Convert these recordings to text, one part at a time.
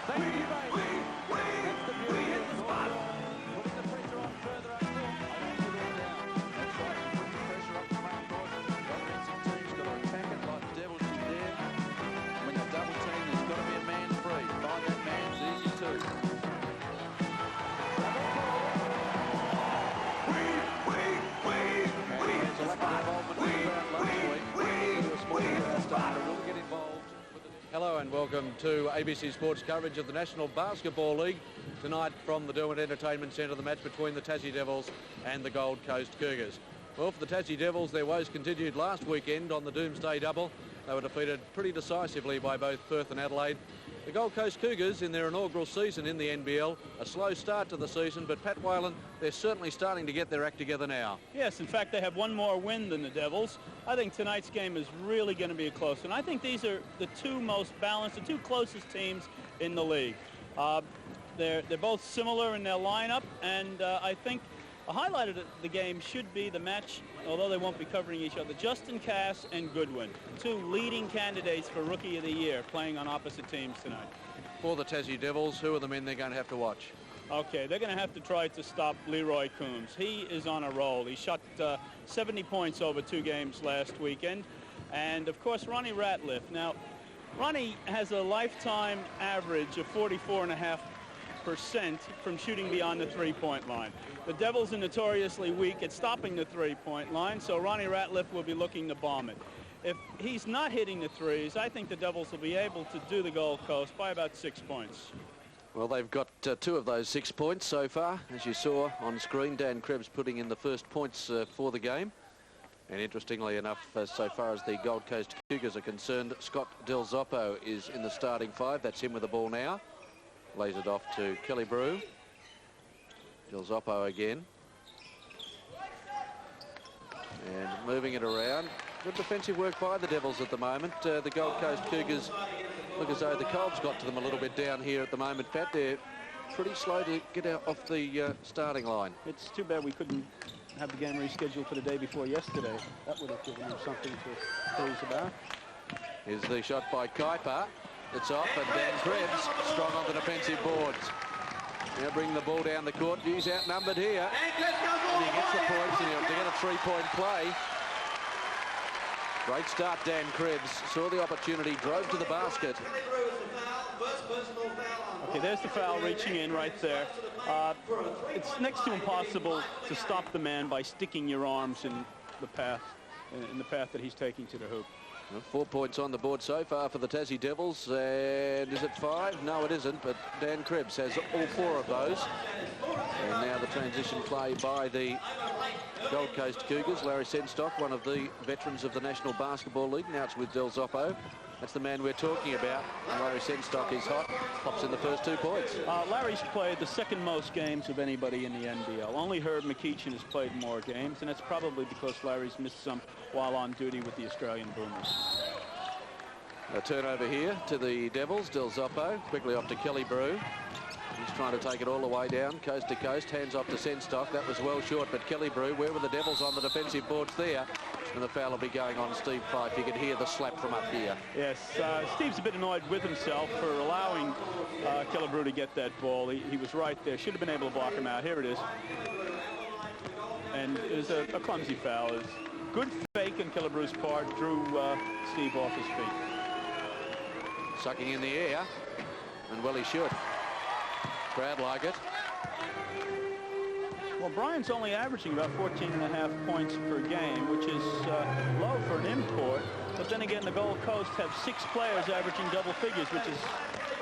Thank you, baby. That's the beauty of the spot. Putting the pressure on further uphill. I don't put it down. That's right. Put the pressure up the front court. The offensive team's got to attack it like the Devils did there. When you double team, there's got to be a man free. Find that man's easy too. Hello and welcome to ABC Sports coverage of the National Basketball League. Tonight from the Derwent Entertainment Centre, the match between the Tassie Devils and the Gold Coast Cougars. Well, for the Tassie Devils, their woes continued last weekend on the Doomsday Double. They were defeated pretty decisively by both Perth and Adelaide. The Gold Coast Cougars, in their inaugural season in the NBL, a slow start to the season, but Pat Whalen, they're certainly starting to get their act together now. Yes, in fact, they have one more win than the Devils. I think tonight's game is really going to be a close one. I think these are the two most balanced, the two closest teams in the league. They're both similar in their lineup, and I think a highlight of the game should be the match, although they won't be covering each other, Justin Cass and Goodwin, two leading candidates for Rookie of the Year, playing on opposite teams tonight. For the Tassie Devils, who are the men they're going to have to watch? Okay, they're going to have to try to stop Leroy Coombs. He is on a roll. He shot 70 points over 2 games last weekend. And, of course, Ronnie Ratliff. Now, Ronnie has a lifetime average of 44.5% from shooting beyond the three-point line. The Devils are notoriously weak at stopping the three-point line, so Ronnie Ratliff will be looking to bomb it. If he's not hitting the threes, I think the Devils will be able to do the Gold Coast by about 6 points. Well, they've got 2 of those 6 points so far. As you saw on screen, Dan Krebs putting in the first points for the game. And interestingly enough, so far as the Gold Coast Cougars are concerned, Scott Del Zoppo is in the starting 5. That's him with the ball now. Lays it off to Kelly Brew. Del Zoppo again. And moving it around. Good defensive work by the Devils at the moment. The Gold Coast Cougars look as though the cold's got to them a little bit down here at the moment, Pat. They're pretty slow to get out off the starting line. It's too bad we couldn't have the game rescheduled for the day before yesterday. That would have given them something to please about. Here's the shot by Kuiper. It's off, and Dan Krebs strong on the defensive boards. Now bring the ball down the court. He's outnumbered here. And he gets the points, and he'll get a 3-point play. Great start, Dan Krebs. Saw the opportunity, drove to the basket. Okay, there's the foul reaching in right there. It's next to impossible to stop the man by sticking your arms in the path that he's taking to the hoop. 4 points on the board so far for the Tassie Devils. And is it 5? No, it isn't, but Dan Krebs has all 4 of those. And now the transition play by the Gold Coast Cougars. Larry Senstock, one of the veterans of the National Basketball League. Now it's with Del Zoppo. That's the man we're talking about. And Larry Senstock is hot. Pops in the first 2 points. Larry's played the second most games of anybody in the NBL. Only Herb McEachin has played more games, and that's probably because Larry's missed some while on duty with the Australian Boomers. A turnover here to the Devils. Del Zoppo quickly off to Kelly Brew. He's trying to take it all the way down, coast to coast. Hands off to Senstock. That was well short, but Kelly Brew, where were the Devils on the defensive boards there? And the foul will be going on Steve Fife. You can hear the slap from up here. Yes, Steve's a bit annoyed with himself for allowing Kelly Brew to get that ball. He was right there. Should have been able to block him out. Here it is. And it was a clumsy foul. It was good fake on Kelly Brew's part. Drew Steve off his feet. Sucking in the air. And well, he should. Crowd like it. Well, Brian's only averaging about 14.5 points per game, which is low for an import. But then again, the Gold Coast have 6 players averaging double figures, which is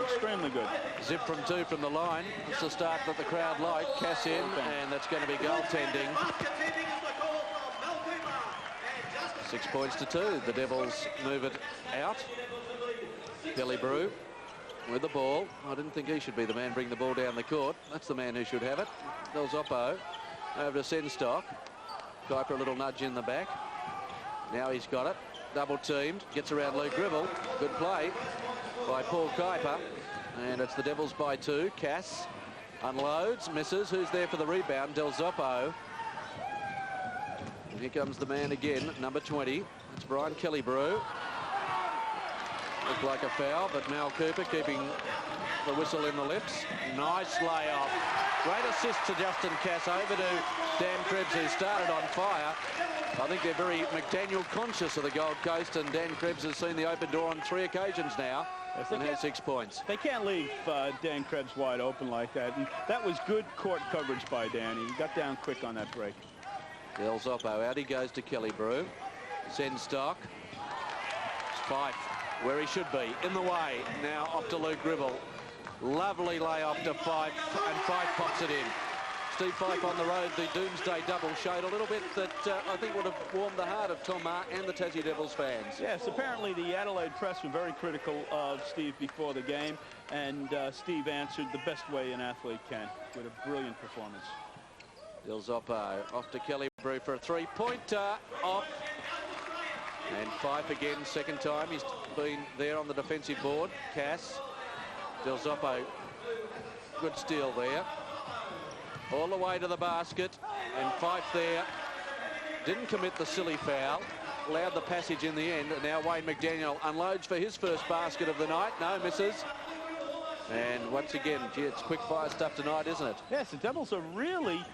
extremely good. Zip from 2 from the line. It's the start that the crowd like. Cass in, and that's going to be goaltending. 6 points to 2. The Devils move it out. Kelly Brew with the ball. I didn't think he should be the man bring the ball down the court. That's the man who should have it. Del Zoppo over to Senstock. Kuiper a little nudge in the back. Now he's got it. Double teamed. Gets around Luke Gribble. Good play by Paul Kuiper. And it's the Devils by 2. Cass unloads, misses. Who's there for the rebound? Del Zoppo. And here comes the man again, number 20. It's Brian Kelly Brew. Looked like a foul, but Mal Cooper keeping the whistle in the lips. Nice layoff. Great assist to Justin Cass over to Dan Krebs, who started on fire. I think they're very McDaniel conscious of the Gold Coast, and Dan Krebs has seen the open door on 3 occasions now. Yes, and has 6 points. They can't leave Dan Krebs wide open like that. And that was good court coverage by Dan. He got down quick on that break. Del Zoppo out. He goes to Kelly Brew. Senstock. Fife where he should be. In the way. Now off to Luke Gribble. Lovely layoff to Fife, and Fife pops it in. Steve Fife on the road, the Doomsday double, showed a little bit that I think would have warmed the heart of Tom Maher and the Tassie Devils fans. Yes, apparently the Adelaide press were very critical of Steve before the game, and Steve answered the best way an athlete can with a brilliant performance. Del Zoppo off to Kelly Brew for a 3-pointer, off. And Fife again, second time he's been there on the defensive board. Cass, Del Zoppo, good steal there. All the way to the basket, and Fife there didn't commit the silly foul, allowed the passage in the end, and now Wayne McDaniel unloads for his first basket of the night. No, misses. And once again, gee, it's quick fire stuff tonight, isn't it? Yes, the Devils are really,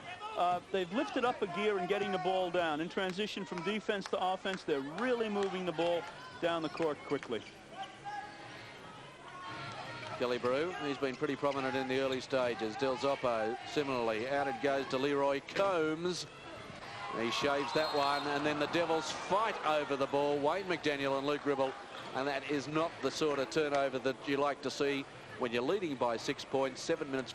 they've lifted up a gear in getting the ball down. In transition from defense to offense, they're really moving the ball down the court quickly. Kelly Brew, he's been pretty prominent in the early stages. Del Zoppo, similarly, out it goes to Leroy Combs. He shaves that one, and then the Devils fight over the ball. Wayne McDaniel and Luke Gribble, and that is not the sort of turnover that you like to see when you're leading by 6 points, 7 minutes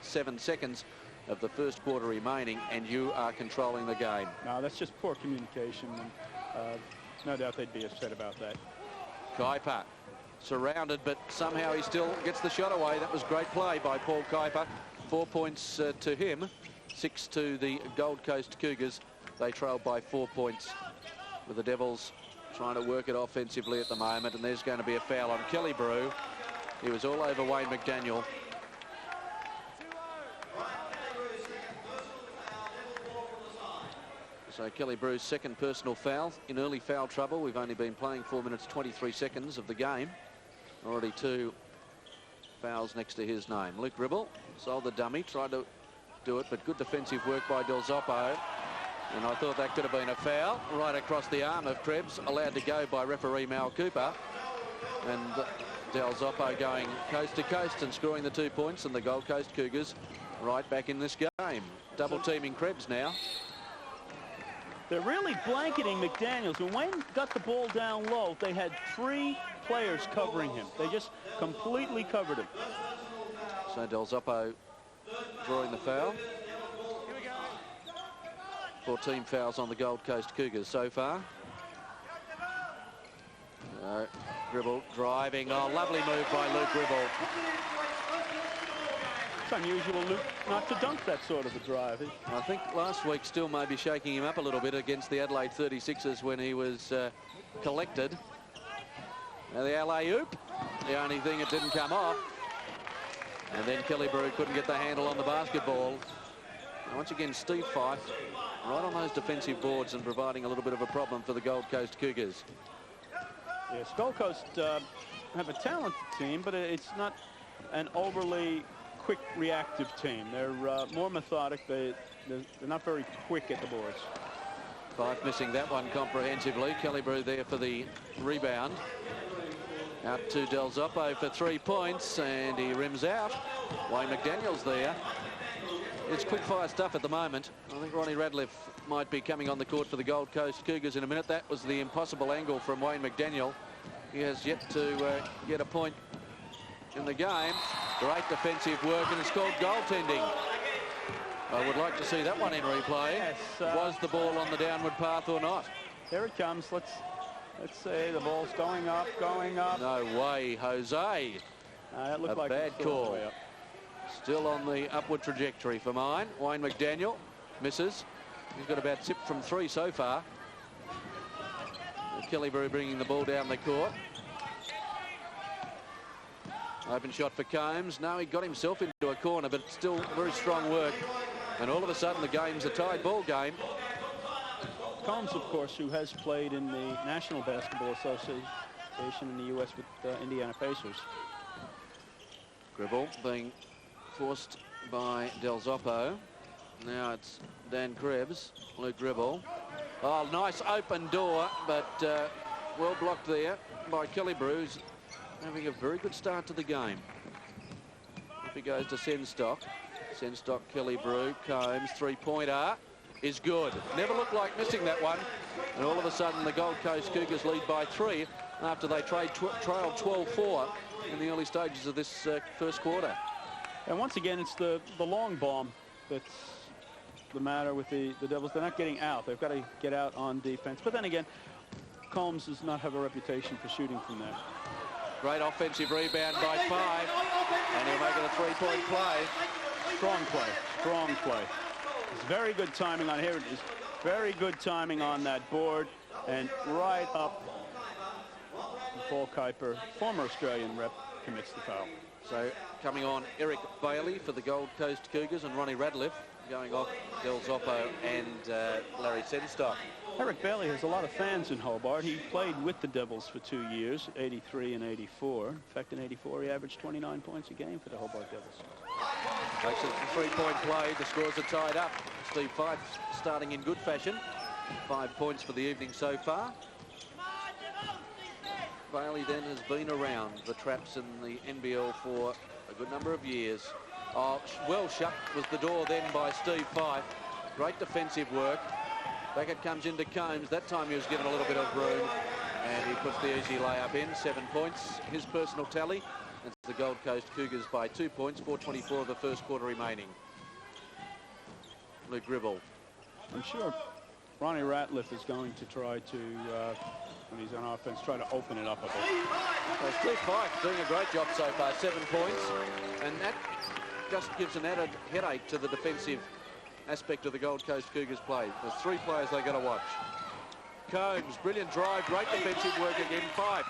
7 seconds of the first quarter remaining, and you are controlling the game. No, that's just poor communication, and no doubt they'd be upset about that. Kuiper surrounded, but somehow he still gets the shot away. That was great play by Paul Kuiper. 4 points to him, 6 to the Gold Coast Cougars. They trail by 4 points, with the Devils trying to work it offensively at the moment, and there's going to be a foul on Kelly Brew. He was all over Wayne McDaniel. So Kelly Brew's second personal foul in early foul trouble. We've only been playing 4 minutes 23 seconds of the game. Already 2 fouls next to his name. Luke Gribble sold the dummy, tried to do it, but good defensive work by Del Zoppo. And I thought that could have been a foul right across the arm of Krebs, allowed to go by referee Mal Cooper. And Del Zoppo going coast to coast and scoring the 2 points, and the Gold Coast Cougars right back in this game. Double teaming Krebs now. They're really blanketing McDaniels. When Wayne got the ball down low, they had 3 players covering him. They just completely covered him. So Del Zoppo drawing the foul. 14 fouls on the Gold Coast Cougars so far. Gribble driving. Oh, lovely move by Luke Gribble. It's unusual, Luke, not to dunk that sort of a drive. I think last week still maybe shaking him up a little bit against the Adelaide 36ers when he was collected. Now the alley-oop, the only thing that didn't come off. And then Kelly Brew couldn't get the handle on the basketball. And once again, Steve Fife right on those defensive boards and providing a little bit of a problem for the Gold Coast Cougars. Yes, Gold Coast have a talented team, but it's not an overly quick reactive team. They're more methodic. They're not very quick at the boards. Fife missing that one comprehensively. Kelly Brew there for the rebound. Out to Del Zoppo for 3 points, and he rims out. Wayne McDaniel's there. It's quick fire stuff at the moment. I think Ronnie Radcliffe might be coming on the court for the Gold Coast Cougars in a minute. That was the impossible angle from Wayne McDaniel. He has yet to get a point in the game. Great defensive work, and it's called goaltending. I would like to see that one in replay. Yes, was the ball on the downward path or not? Here it comes. Let's say the ball's going up, going up. No way, Jose. That looked a like bad call. Still on the upward trajectory for mine. Wayne McDaniel misses. He's got about tip from 3 so far. Kelly Brew bringing the ball down the court. Open shot for Combs. No, he got himself into a corner, but still very strong work. And all of a sudden, the game's a tied ball game. Combs, of course, who has played in the National Basketball reputation in the U.S. with Indiana Pacers. Gribble being forced by Del Zoppo. Now it's Dan Krebs, Luke Gribble. Oh, nice open door, but well blocked there by Killebrew, who's having a very good start to the game. If he goes to Senstock. Senstock, Killebrew, Combs, three-pointer is good. Never looked like missing that one. And all of a sudden, the Gold Coast Cougars lead by 3 after they trailed 12-4 in the early stages of this first quarter. And once again, it's the long bomb that's the matter with the Devils. They're not getting out. They've got to get out on defense. But then again, Combs does not have a reputation for shooting from there. Great offensive rebound by 5. And he'll make it a three-point play. Strong play. Strong play. It's very good timing on here. It is very good timing on that board. And right up, Paul Kuiper, former Australian rep, commits the foul. So coming on, Eric Bailey for the Gold Coast Cougars and Ronnie Radcliffe going off Del Zoppo and Larry Senstock. Eric Bailey has a lot of fans in Hobart. He played with the Devils for 2 years, 83 and 84. In fact, in 84, he averaged 29 points a game for the Hobart Devils. Makes it a three-point play. The scores are tied up. Steve Fife starting in good fashion. 5 points for the evening so far. Bailey then has been around the traps in the NBL for a good number of years. Oh, well shut was the door then by Steve Fife. Great defensive work. Back it comes into Combs. That time he was given a little bit of room and he puts the easy layup in. 7 points, his personal tally. It's the Gold Coast Cougars by 2 points, 4:24 of the first quarter remaining. Luke Gribble. I'm sure Ronnie Ratliff is going to try to, when he's on offense, try to open it up a bit. Well, Steve Fife doing a great job so far, 7 points. And that just gives an added headache to the defensive aspect of the Gold Coast Cougars play. There's 3 players they've got to watch. Combs, brilliant drive, great defensive work again. Fife,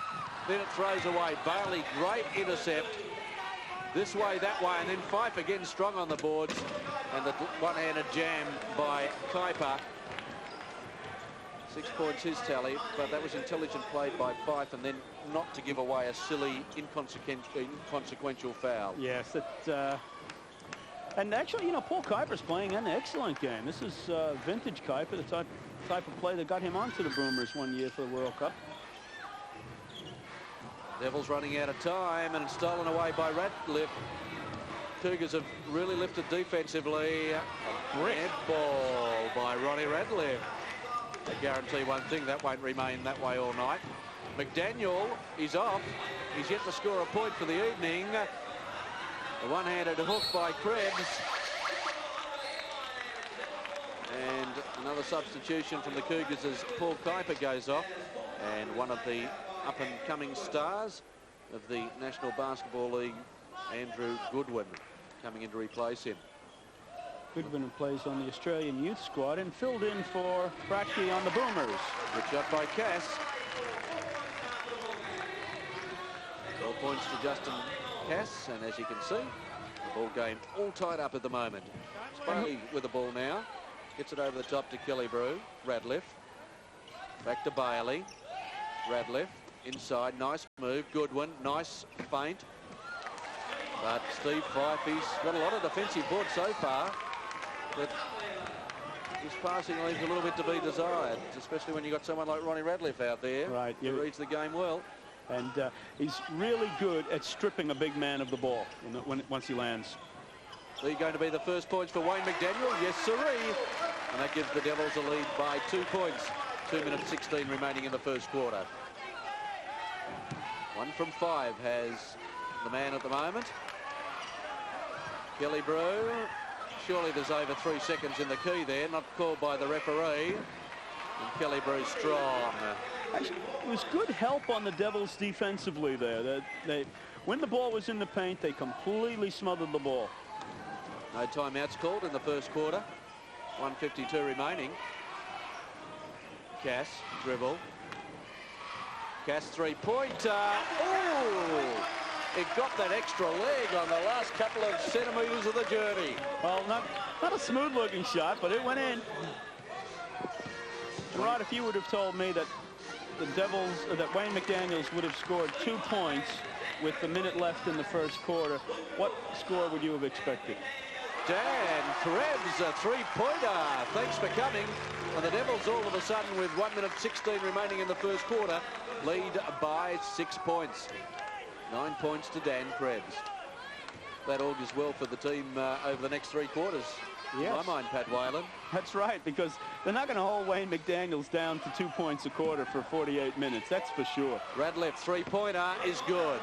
then it throws away. Bailey, great intercept. This way, that way, and then Fife again strong on the boards. And the one-handed jam by Kuiper. 6 points his tally, but that was intelligent play by Fife, and then not to give away a silly, inconsequential foul. Yes, and actually, you know, Paul Kuiper's playing an excellent game. This is vintage Kuiper, the type of play that got him onto the Boomers one year for the World Cup. Devils running out of time, and it's stolen away by Radcliffe. Cougars have really lifted defensively. A red ball by Ronnie Radcliffe. I guarantee one thing, that won't remain that way all night. McDaniel is off. He's yet to score a point for the evening. A one-handed hook by Krebs. And another substitution from the Cougars as Paul Kuiper goes off. And one of the up-and-coming stars of the National Basketball League, Andrew Goodwin, coming in to replace him. Goodwin plays on the Australian youth squad and filled in for Kratky on the Boomers. Good shot by Cass. 12 points to Justin Cass, and as you can see, the ball game all tied up at the moment. Bailey with the ball now. Gets it over the top to Killebrew. Radcliffe. Back to Bailey. Radcliffe. Inside. Nice move. Goodwin. Nice feint. But Steve Fife, he's got a lot of defensive board so far. But his passing leaves a little bit to be desired, especially when you've got someone like Ronnie Radcliffe out there. Right. Who reads the game well. And he's really good at stripping a big man of the ball once he lands. Are you going to be the first points for Wayne McDaniel? Yes, sirree. And that gives the Devils a lead by 2 points. 2 minutes 16 remaining in the first quarter. 1 from 5 has the man at the moment. Killebrew. Surely there's over 3 seconds in the key there. Not called by the referee. And Killebrew strong. Actually, it was good help on the Devils defensively there. When the ball was in the paint, they completely smothered the ball. No timeouts called in the first quarter. 1:52 remaining. Cass, dribble. Cass, three-pointer. Oh! It got that extra leg on the last couple of centimetres of the journey. Well, not a smooth-looking shot, but it went in. Gerard, if you would have told me that the Devils, that Wayne McDaniels would have scored 2 points with the minute left in the first quarter, what score would you have expected? Dan Krebs, a three-pointer. Thanks for coming. And the Devils all of a sudden, with 1 minute 16 remaining in the first quarter, lead by 6 points. 9 points to Dan Krebs. That augurs well for the team over the next 3 quarters. Yes. In my mind, Pat Whalen. That's right, because they're not going to hold Wayne McDaniels down to 2 points a quarter for 48 minutes. That's for sure. Radliff, three-pointer is good.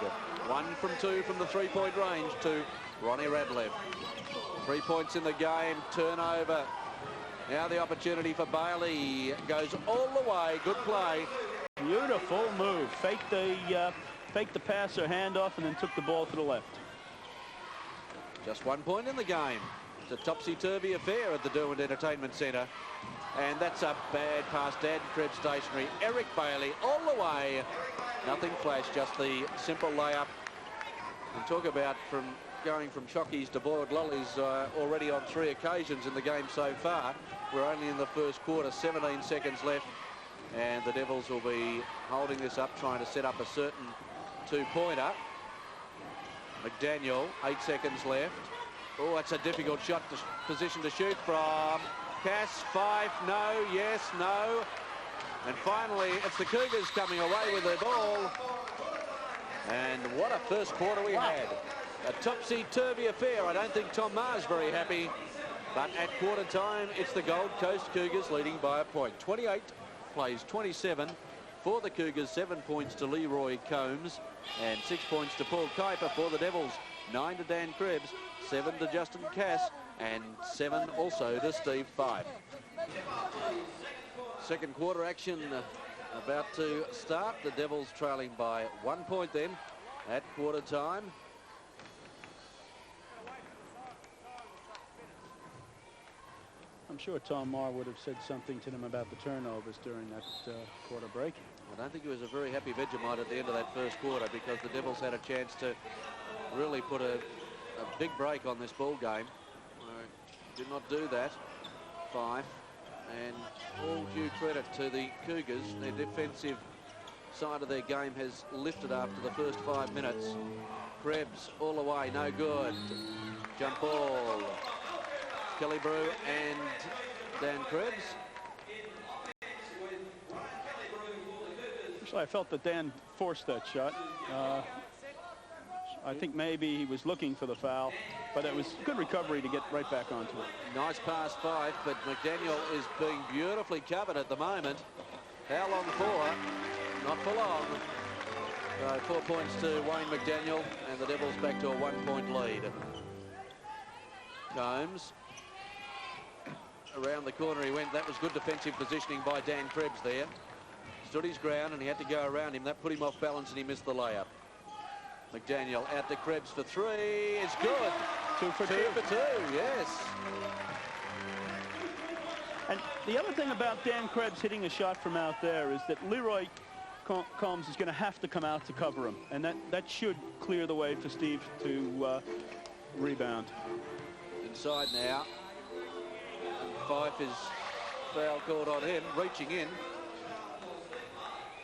1 from 2 from the three-point range to Ronnie Radliff. 3 points in the game, turnover. Now the opportunity for Bailey goes all the way. Good play. Beautiful move. Faked the passer handoff and then took the ball to the left. Just 1 point in the game. It's a topsy-turvy affair at the Derwent Entertainment Centre. And that's a bad pass. Dan Krebs stationary. Eric Bailey all the way. Nothing flash, just the simple layup. And talk about going from chockies to boiled lollies already on 3 occasions in the game so far. We're only in the first quarter, 17 seconds left. And the Devils will be holding this up, trying to set up a certain 2-pointer. McDaniel, 8 seconds left. Oh, that's a difficult shot position to shoot from. Cass, 5, no, yes, no. And finally, it's the Cougars coming away with the ball. And what a first quarter we had. A topsy-turvy affair. I don't think Tom Maher's very happy. But at quarter time, it's the Gold Coast Cougars leading by a point. 28 plays 27 for the Cougars. 7 points to Leroy Combs and 6 points to Paul Kuiper for the Devils. 9 to Dan Krebs, 7 to Justin Cass, and 7 also to Steve Fife. Second quarter action about to start. The Devils trailing by 1 point then at quarter time. I'm sure Tom Maher would have said something to them about the turnovers during that quarter break. I don't think he was a very happy Vegemite at the end of that first quarter, because the Devils had a chance to really put a big break on this ball game. Did not do that. Fife, and all due credit to the Cougars. Their defensive side of their game has lifted after the first 5 minutes. Krebs all the way, no good. Jump ball. Kelly Brew and Dan Krebs. Actually, I felt that Dan forced that shot. I think maybe he was looking for the foul, but it was good recovery to get right back onto it. Nice pass, Fife, but McDaniel is being beautifully covered at the moment. How long for? Not for long. 4 points to Wayne McDaniel, and the Devils back to a 1 point lead. Combs. Around the corner he went. That was good defensive positioning by Dan Krebs there. Stood his ground and he had to go around him. That put him off balance and he missed the layup. McDaniel out to Krebs for 3. It's good. 2 for 2. 2 for 2, yes. And the other thing about Dan Krebs hitting a shot from out there is that Leroy Combs is going to have to come out to cover him. And that should clear the way for Steve to rebound. Inside now. And Fife is foul called on him, reaching in.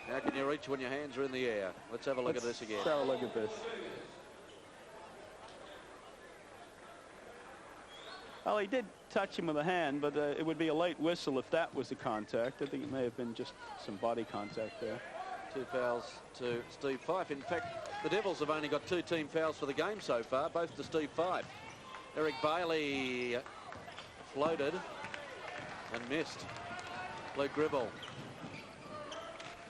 How can you reach when your hands are in the air? Let's have a look at this again. Let's have a look at this. Well, he did touch him with a hand, but it would be a late whistle if that was the contact. I think it may have been just some body contact there. 2 fouls to Steve Fife. In fact, the Devils have only got 2 team fouls for the game so far, both to Steve Fife. Eric Bailey floated and missed. Luke Gribble.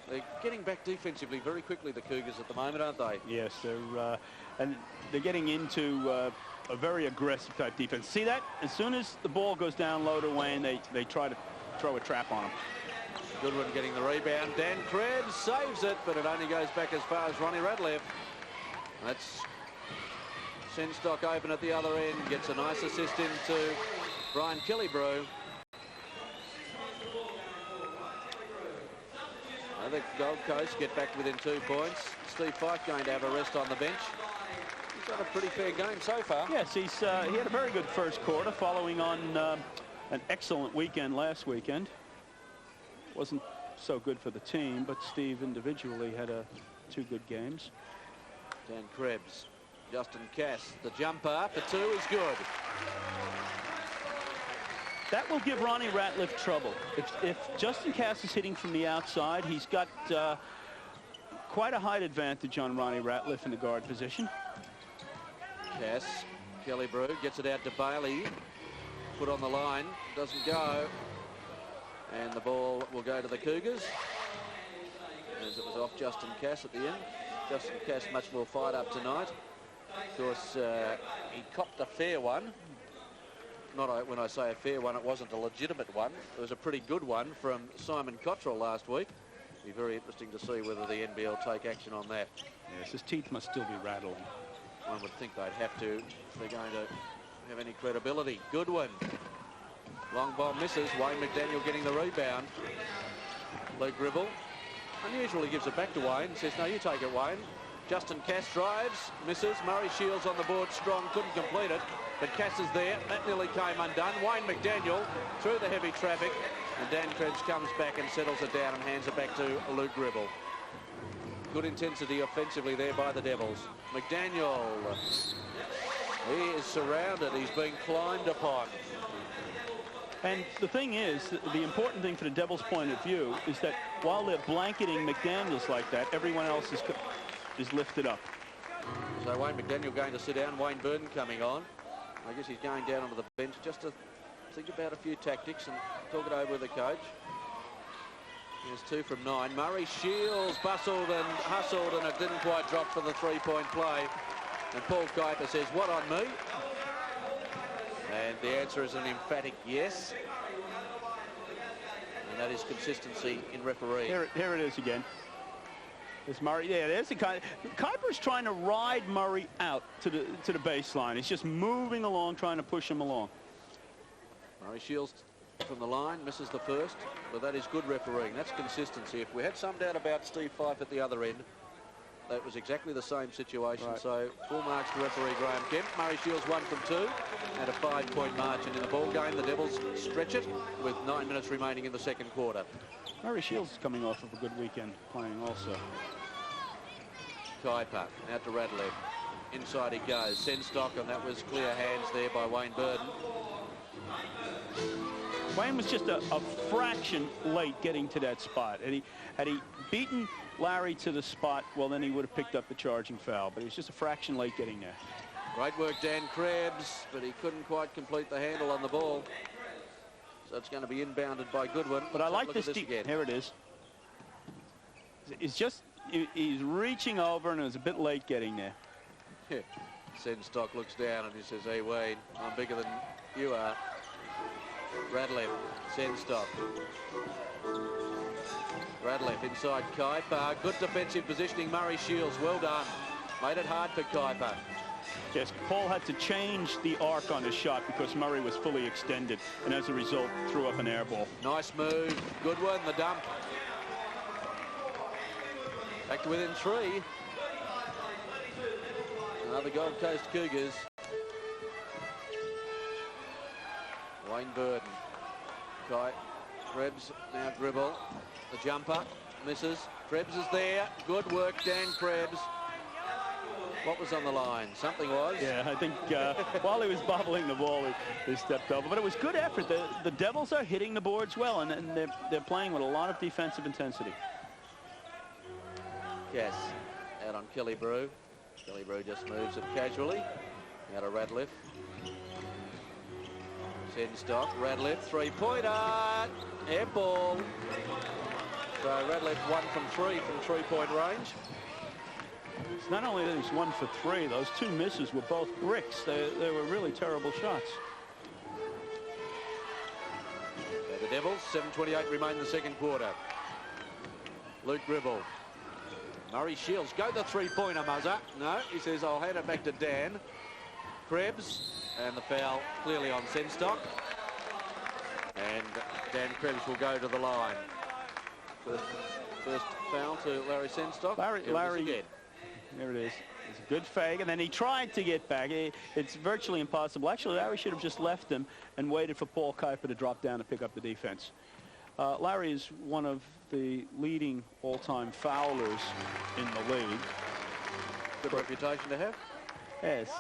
They're getting back defensively very quickly, the Cougars, at the moment, aren't they? Yes, they're getting into a very aggressive type defense. See that? As soon as the ball goes down low to Wayne, they try to throw a trap on him. Goodwin getting the rebound. Dan Krebs saves it, but it only goes back as far as Ronnie Radliff. That's Senstock open at the other end. Gets a nice assist into Brian Killebrew. The Gold Coast get back within 2 points. Steve Fife going to have a rest on the bench. He's had a pretty fair game so far. Yes, he had a very good first quarter following on an excellent weekend last weekend. Wasn't so good for the team, but Steve individually had two good games. Dan Krebs, Justin Cass, the jumper for 2 is good. That will give Ronnie Ratliff trouble. If Justin Cass is hitting from the outside, he's got quite a height advantage on Ronnie Ratliff in the guard position. Cass, Kelly Brew gets it out to Bailey. Put on the line, doesn't go. And the ball will go to the Cougars, as it was off Justin Cass at the end. Justin Cass much more fired up tonight. Of course, he copped a fair one. When I say a fair one, it wasn't a legitimate one. It was a pretty good one from Simon Cottrell last week. It'll be very interesting to see whether the NBL take action on that. Yes, his teeth must still be rattling. One would think they'd have to if they're going to have any credibility. Goodwin. Long bomb misses. Wayne McDaniel getting the rebound. Luke Gribble. Unusually gives it back to Wayne. Says, no, you take it, Wayne. Justin Cass drives, misses. Murray Shields on the board, strong, couldn't complete it. But Cass is there. That nearly came undone. Wayne McDaniel through the heavy traffic. And Dan Krebs comes back and settles it down and hands it back to Luke Gribble. Good intensity offensively there by the Devils. McDaniel. He is surrounded. He's being climbed upon. And the thing is, the important thing for the Devils' point of view is that while they're blanketing McDaniels like that, everyone else is lifted up. So Wayne McDaniel going to sit down. Wayne Burden coming on. I guess he's going down onto the bench just to think about a few tactics and talk it over with the coach. Here's 2 from 9. Murray Shields bustled and hustled, and it didn't quite drop for the 3-point play. And Paul Kuiper says, what on me? And the answer is an emphatic yes. And that is consistency in refereeing. Here it is again. There's Murray. Yeah, there's the kind. Kuiper's trying to ride Murray out to the baseline. He's just moving along, trying to push him along. Murray Shields from the line, misses the first, but that is good refereeing. That's consistency. If we had some doubt about Steve Fife at the other end, that was exactly the same situation. Right. So full marks to referee Graham Kemp. Murray Shields 1 from 2 and a 5-point margin in the ball game. The Devils stretch it with 9 minutes remaining in the second quarter. Murray Shields is coming off of a good weekend playing also. Kuiper out to Radley. Inside he goes. Senstock, and that was clear hands there by Wayne Burden. Wayne was just a fraction late getting to that spot. Had he beaten Larry to the spot, well, then he would have picked up the charging foul. But he was just a fraction late getting there. Great work, Dan Krebs, but he couldn't quite complete the handle on the ball. So it's going to be inbounded by Goodwin. But I like this again. Here it is. He's reaching over, and it was a bit late getting there. Yeah. Senstock looks down and he says, hey, Wayne, I'm bigger than you are. Radley, Senstock. Radley inside Kuiper. Good defensive positioning. Murray Shields, well done. Made it hard for Kuiper. Yes, Paul had to change the arc on his shot because Murray was fully extended, and as a result, threw up an air ball. Nice move. Good one, the dump. Back to within 3. Another Gold Coast Cougars. Wayne Burden. Krebs now dribble. The jumper misses. Krebs is there. Good work, Dan Krebs. What was on the line? Something was. Yeah, I think while he was bobbling the ball, he stepped over. But it was good effort. The Devils are hitting the boards well, and they're playing with a lot of defensive intensity. Yes, out on Kelly Brew. Kelly Brew just moves it casually. Out of Radliff. Senstock, Radliff, 3-pointer. Air ball. So Radliff 1 from 3 from 3-point range. It's not only that he's 1 for 3, those 2 misses were both bricks. They were really terrible shots. So the Devils, 7:28 remain in the second quarter. Luke Gribble. Murray Shields, go the 3-pointer, Muzzer. No, he says, I'll hand it back to Dan. Krebs, and the foul clearly on Senstock. And Dan Krebs will go to the line. First foul to Larry Senstock. Larry, there it is. It's a good fake, and then he tried to get back. It's virtually impossible. Actually, Larry should have just left him and waited for Paul Kuiper to drop down to pick up the defense. Larry is one of the leading all-time foulers in the league. Good reputation to have. Yes.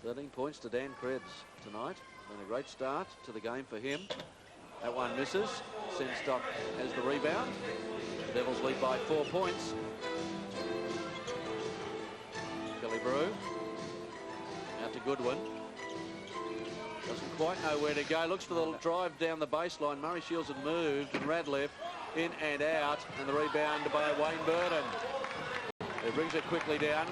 13 points to Dan Krebs tonight. Been a great start to the game for him. That one misses. Senstock has the rebound. The Devils lead by 4 points. Kelly Brew. Out to Goodwin. Doesn't quite know where to go. Looks for the drive down the baseline. Murray Shields had moved, and Radcliffe in and out. And the rebound by Wayne Burton. He brings it quickly down.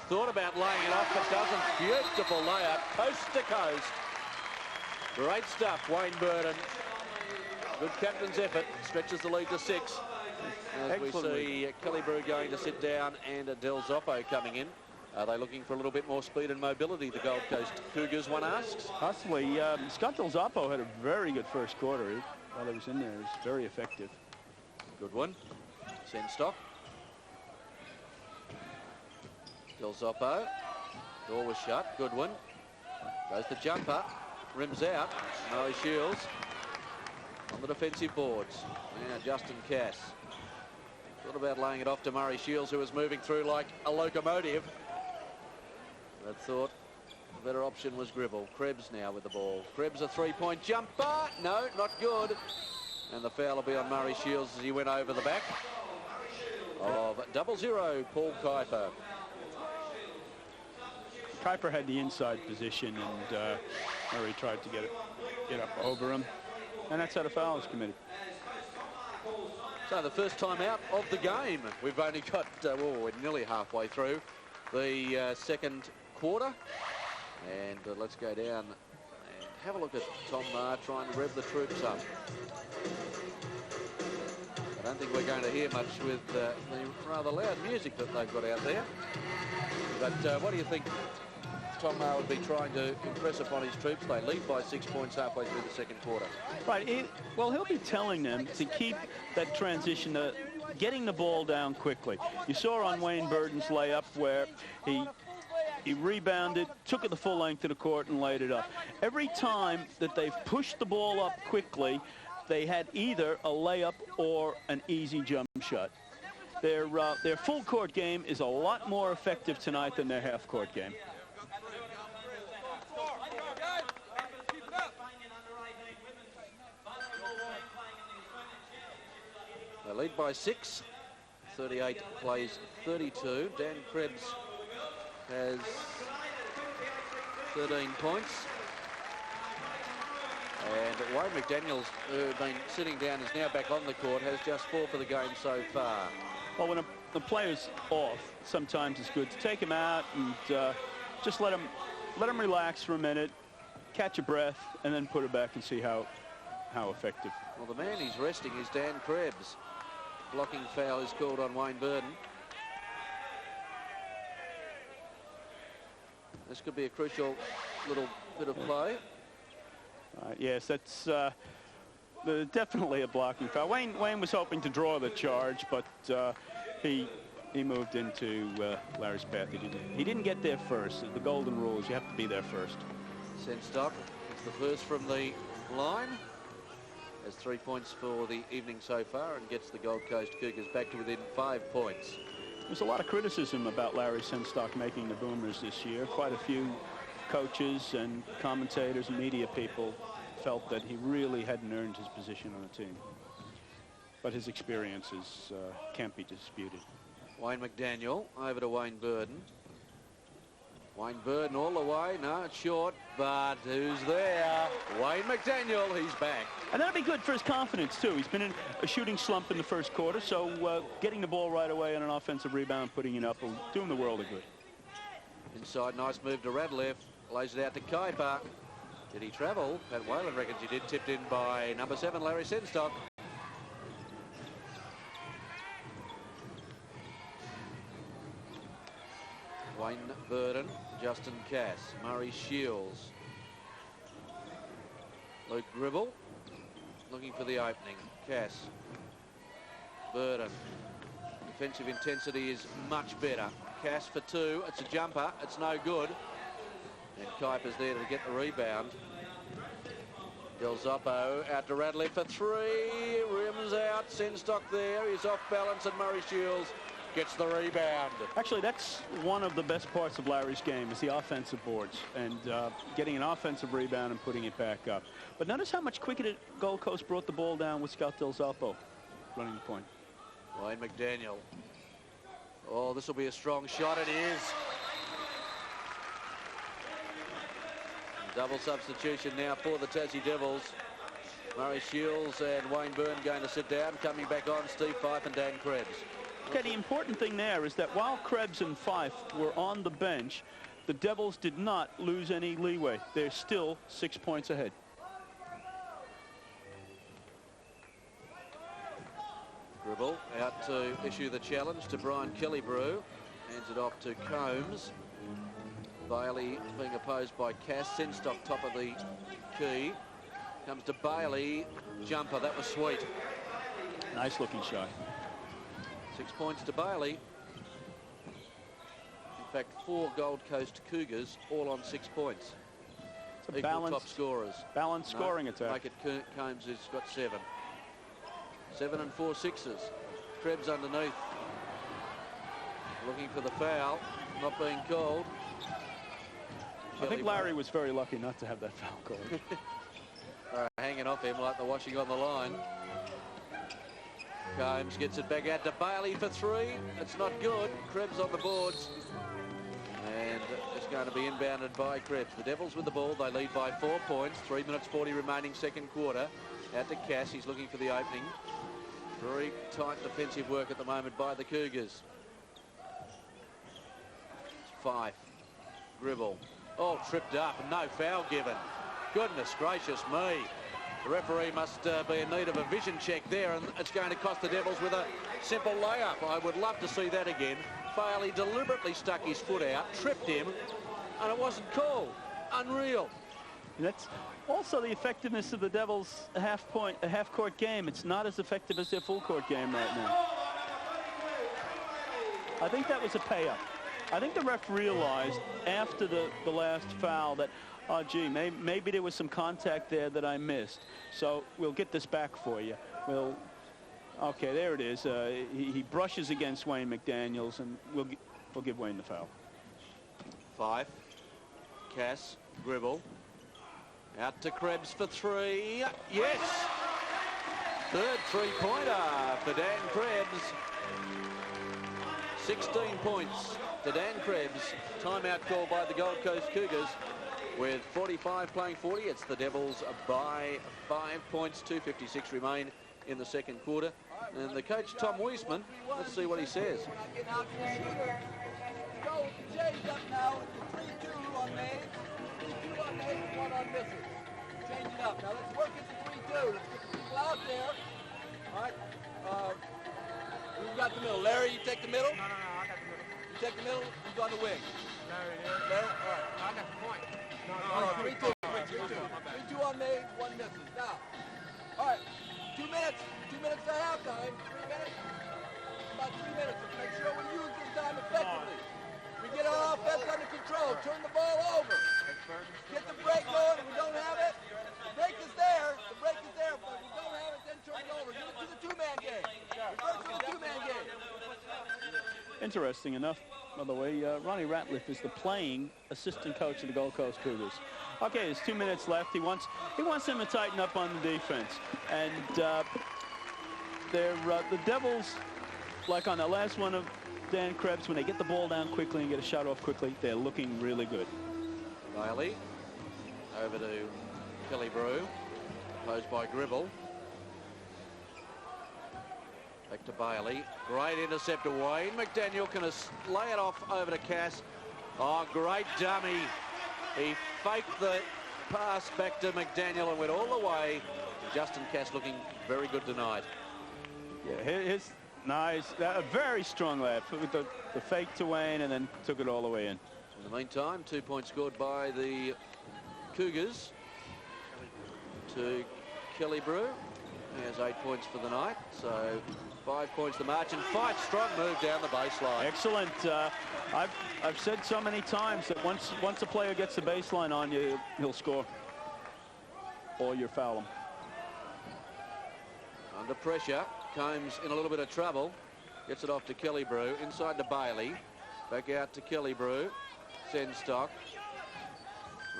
Thought about laying it off, but doesn't. Beautiful layup, coast to coast. Great stuff, Wayne Burton. Good captain's effort. Stretches the lead to 6. As we see Kelly Brew going to sit down and Del Zoppo coming in. Are they looking for a little bit more speed and mobility, the Gold Coast Cougars, one asks? Possibly. Scott Del Zoppo had a very good first quarter. While he was in there, he was very effective. Good one. Senstock. Del Zoppo. Door was shut. Good one. Goes the jumper. Rims out. Murray Shields on the defensive boards. Now Justin Cass. Thought about laying it off to Murray Shields, who was moving through like a locomotive. But thought the better option was Gribble. Krebs now with the ball. Krebs a three-point jumper. No, not good. And the foul will be on Murray Shields as he went over the back of 0-0, Paul Kuiper. Kuiper had the inside position, and Murray tried to get up over him. And that's how the foul was committed. So the first time out of the game. We've only got, we're nearly halfway through the second quarter. And let's go down and have a look at Tom Maher trying to rev the troops up. I don't think we're going to hear much with the rather loud music that they've got out there. But what do you think Tom Maher would be trying to impress upon his troops? They lead by 6 points halfway through the second quarter. Right. Well, he'll be telling them to keep that transition, getting the ball down quickly. You saw on Wayne Burton's layup where he rebounded, took it the full length of the court, and laid it up. Every time that they've pushed the ball up quickly, they had either a layup or an easy jump shot. Their full court game is a lot more effective tonight than their half court game. They lead by 6. 38 plays 32. Dan Krebs has 13 points. And Wayne McDaniels, who's been sitting down, is now back on the court, has just 4 for the game so far. Well, when the player's off, sometimes it's good to take him out and just let him relax for a minute, catch a breath, and then put it back and see how effective. Well, the man he's resting is Dan Krebs. Blocking foul is called on Wayne Burton. This could be a crucial little bit of play. Yes, that's definitely a blocking foul. Wayne was hoping to draw the charge, but he moved into Larry's path. He didn't get there first. The golden rule is you have to be there first. Senstock, it's the first from the line. Has 3 points for the evening so far and gets the Gold Coast Cougars back to within 5 points. There's a lot of criticism about Larry Senstock making the Boomers this year. Quite a few coaches and commentators and media people felt that he really hadn't earned his position on the team. But his experiences can't be disputed. Wayne McDaniel over to Wayne Burton. Wayne Burton all the way. No, it's short, but who's there? Wayne McDaniel, he's back. And that'll be good for his confidence, too. He's been in a shooting slump in the first quarter, so getting the ball right away on an offensive rebound, putting it up, will do him the world of good. Inside, nice move to Radcliffe. Lays it out to Kuiper. Did he travel? Pat Whalen reckons he did. Tipped in by number 7, Larry Senstock. Wayne Burton, Justin Cass, Murray Shields, Luke Gribble looking for the opening. Cass, Burton. Defensive intensity is much better. Cass for 2. It's a jumper. It's no good. And Kuiper's there to get the rebound. Del Zoppo out to Radley for three. Rims out. Sinstock there. He's off balance, and Murray Shields gets the rebound. Actually, that's one of the best parts of Larry's game is the offensive boards and getting an offensive rebound and putting it back up. But notice how much quicker Gold Coast brought the ball down with Scott Del Zoppo running the point. Wayne McDaniel. Oh, this will be a strong shot. It is. Double substitution now for the Tassie Devils. Murray Shields and Wayne Byrne going to sit down. Coming back on, Steve Fife and Dan Krebs. Okay, the important thing there is that while Krebs and Fife were on the bench, the Devils did not lose any leeway. They're still 6 points ahead. Gribble out to issue the challenge to Brian Kellybrew. Hands it off to Combs. Bailey being opposed by Cass. Sinstock top of the key. Comes to Bailey. Jumper, that was sweet. Nice looking shot. 6 points to Bailey. In fact, 4 Gold Coast Cougars all on 6 points. It's a Equal top scorers. Balanced scoring attack. Make it Combs has got 7. 7 and 4 sixes. Krebs underneath. Looking for the foul. Not being called. I think Larry was very lucky not to have that foul called. Hanging off him like the washing on the line. Combs gets it back out to Bailey for three. It's not good. Krebs on the boards. And it's going to be inbounded by Krebs. The Devils with the ball. They lead by 4 points. 3 minutes 40 remaining second quarter. Out to Cass. He's looking for the opening. Very tight defensive work at the moment by the Cougars. Fife. Gribble. Oh, tripped up and no foul given. Goodness gracious me. The referee must be in need of a vision check there, and it's going to cost the Devils with a simple layup. I would love to see that again. Bailey deliberately stuck his foot out, tripped him, and it wasn't called. Unreal. That's also the effectiveness of the Devils' half-court game. It's not as effective as their full-court game right now. I think that was a pay-up. I think the ref realized after the last foul that, oh, gee, maybe there was some contact there that I missed. So we'll get this back for you. Okay, there it is. He brushes against Wayne McDaniels, and we'll give Wayne the foul. Fife. Cass. Gribble. Out to Krebs for three. Yes! Third three-pointer for Dan Krebs. 16 points to Dan Krebs. Timeout call by the Gold Coast Cougars. With 45 playing 40, it's the Devils by 5 points. 2:56 remain in the second quarter. And the coach, Tom Weisman, let's see what he says. Go, Jay's up now. 3-2 on Maine. 3-2 on Maine, 1 on misses. Change it up. Now let's work it to 3-2. Let's get the people out there. All right. Who's got the middle? Larry, you take the middle? No, I got the middle. You take the middle? Who's on the wing? Larry, Larry? All right. I got the point. No, 3-2. 3-2 on Maine, 1 misses. Now, all right. 2 minutes. 2 minutes to halftime. 3 minutes. About 3 minutes. Let's make sure we use this time effectively. We get our offense under control. Turn the ball over. Get the break going. If we don't have it, the break is there. The break is there. But if we don't have it, then turn it over. Give it to the two-man game. Revert to the two-man game. Interesting enough, by the way, Ronnie Ratliff is the playing assistant coach of the Gold Coast Cougars. Okay, there's 2 minutes left. He wants them to tighten up on the defense. And the Devils, like on the last one of Dan Krebs, when they get the ball down quickly and get a shot off quickly, they're looking really good. Bailey over to Kellybrew, opposed by Gribble. Back to Bailey. Great intercept to Wayne. McDaniel can lay it off over to Cass. Oh, great dummy. He faked the pass back to McDaniel and went all the way. Justin Cass looking very good tonight. Yeah, nice. A very strong left with the fake to Wayne and then took it all the way in. In the meantime, 2 points scored by the Cougars to Kellybrew. He has 8 points for the night, so 5 points the margin. Fife, strong move down the baseline. Excellent. I've said so many times that once a player gets the baseline on you, he'll score. or you foul them. Under pressure, Combs in a little bit of trouble. Gets it off to Killebrew, inside to Bailey. Back out to Killebrew. Senstock.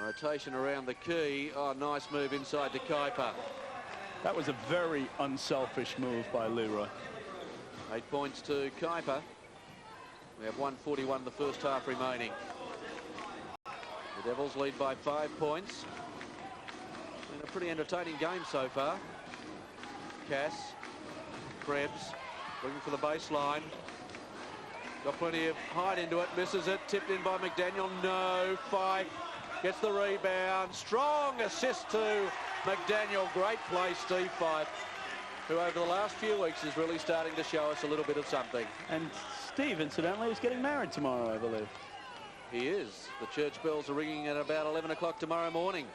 Rotation around the key. Oh, nice move inside to Kuiper. That was a very unselfish move by Leroy. 8 points to Kuiper. We have 1:41 the first half remaining. The Devils lead by 5 points. Been a pretty entertaining game so far. Cass, Krebs, looking for the baseline. Got plenty of height into it, misses it, tipped in by McDaniel. No, Fife gets the rebound. Strong assist to McDaniel. Great play, Steve Fife, who over the last few weeks is really starting to show us a little bit of something. And Steve, incidentally, is getting married tomorrow, I believe. He is. The church bells are ringing at about 11 o'clock tomorrow morning.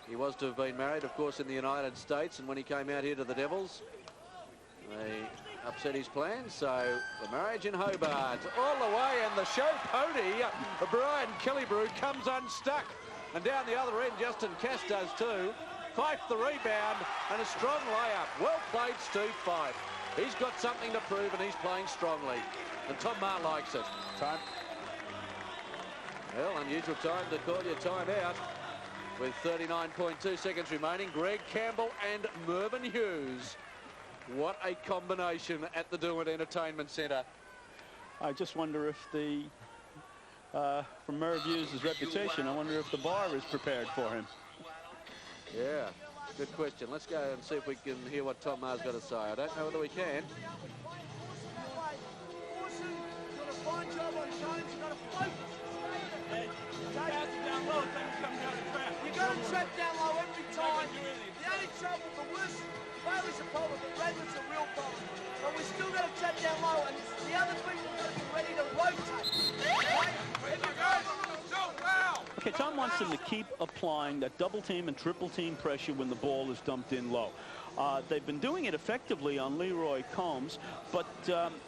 He was to have been married, of course, in the United States, and when he came out here to the Devils, they upset his plans, so the marriage in Hobart all the way, and the show pony, Brian Killebrew, comes unstuck. And down the other end, Justin Cass does too. Fife the rebound, and a strong layup. Well played, Steve Fife. He's got something to prove, and he's playing strongly. And Tom Maher likes it. Time. Well, unusual time to call your time out. With 39.2 seconds remaining, Greg Campbell and Mervyn Hughes. What a combination at the Derwent Entertainment Centre. I just wonder if the, from Merv Hughes' reputation, I wonder if the bar is prepared for him. Yeah, good question. Let's go and see if we can hear what Tom Maher's got to say. I don't know whether we can. You got to trap down low every time. The only trouble, the worst, Bailey's a problem, but Redmond's a real problem. But we still got to trap down low, and the other people got to be ready to rotate. Okay, Tom wants them to keep applying that double team and triple team pressure when the ball is dumped in low. They've been doing it effectively on Leroy Combs, but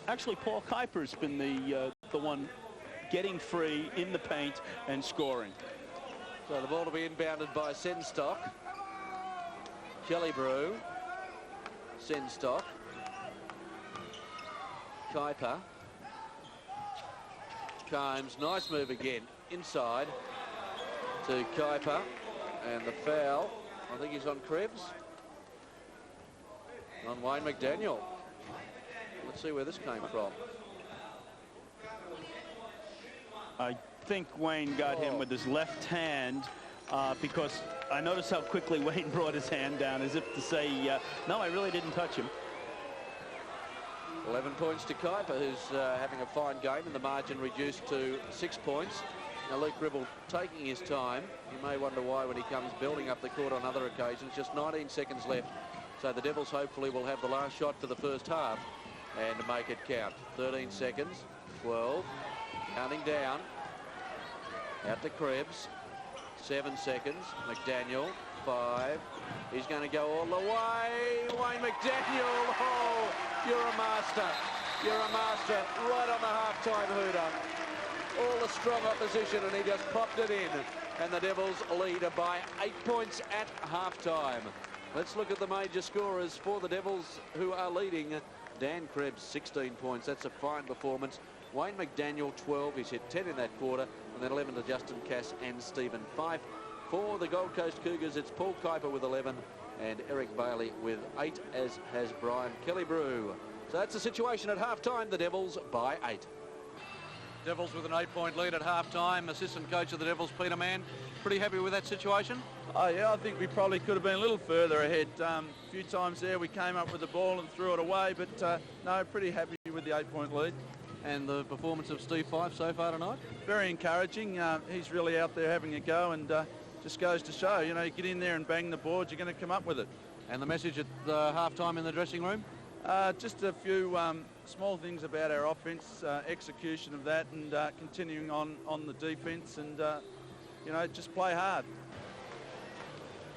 actually Paul Kuiper's been the one getting free in the paint and scoring. So the ball to be inbounded by Senstock. Killebrew. Senstock. Kuiper. Combs, nice move again. Inside to Kuiper. And the foul, I think he's on Krebs. On Wayne McDaniel. Let's see where this came from. I think Wayne got him with his left hand because I noticed how quickly Wayne brought his hand down as if to say, no, I really didn't touch him. 11 points to Kuiper, who's having a fine game, and the margin reduced to 6 points. Now Luke Gribble taking his time. You may wonder why when he comes building up the court on other occasions. Just 19 seconds left. So the Devils hopefully will have the last shot for the first half and make it count. 13 seconds, 12, counting down. Out to Krebs. 7 seconds. McDaniel. 5. He's going to go all the way. Wayne McDaniel. Oh, you're a master. You're a master. Right on the half-time hooter. All the strong opposition, and he just popped it in. And the Devils lead by 8 points at half-time. Let's look at the major scorers for the Devils who are leading. Dan Krebs, 16 points. That's a fine performance. Wayne McDaniel, 12. He's hit 10 in that quarter. And then 11 to Justin Cass and Stephen Fife. For the Gold Coast Cougars, it's Paul Kuiper with 11 and Eric Bailey with 8, as has Brian Killebrew. So that's the situation at half-time. The Devils by 8. Devils with an 8-point lead at half-time. Assistant coach of the Devils, Peter Mann, pretty happy with that situation? Oh, yeah, I think we probably could have been a little further ahead. A few times there we came up with the ball and threw it away, but no, pretty happy with the 8-point lead. And the performance of Steve Fife so far tonight? Very encouraging. He's really out there having a go, and just goes to show, you know, you get in there and bang the boards, you're going to come up with it. And the message at half-time in the dressing room? Just a few small things about our offence, execution of that, and continuing on the defence, and, you know, just play hard.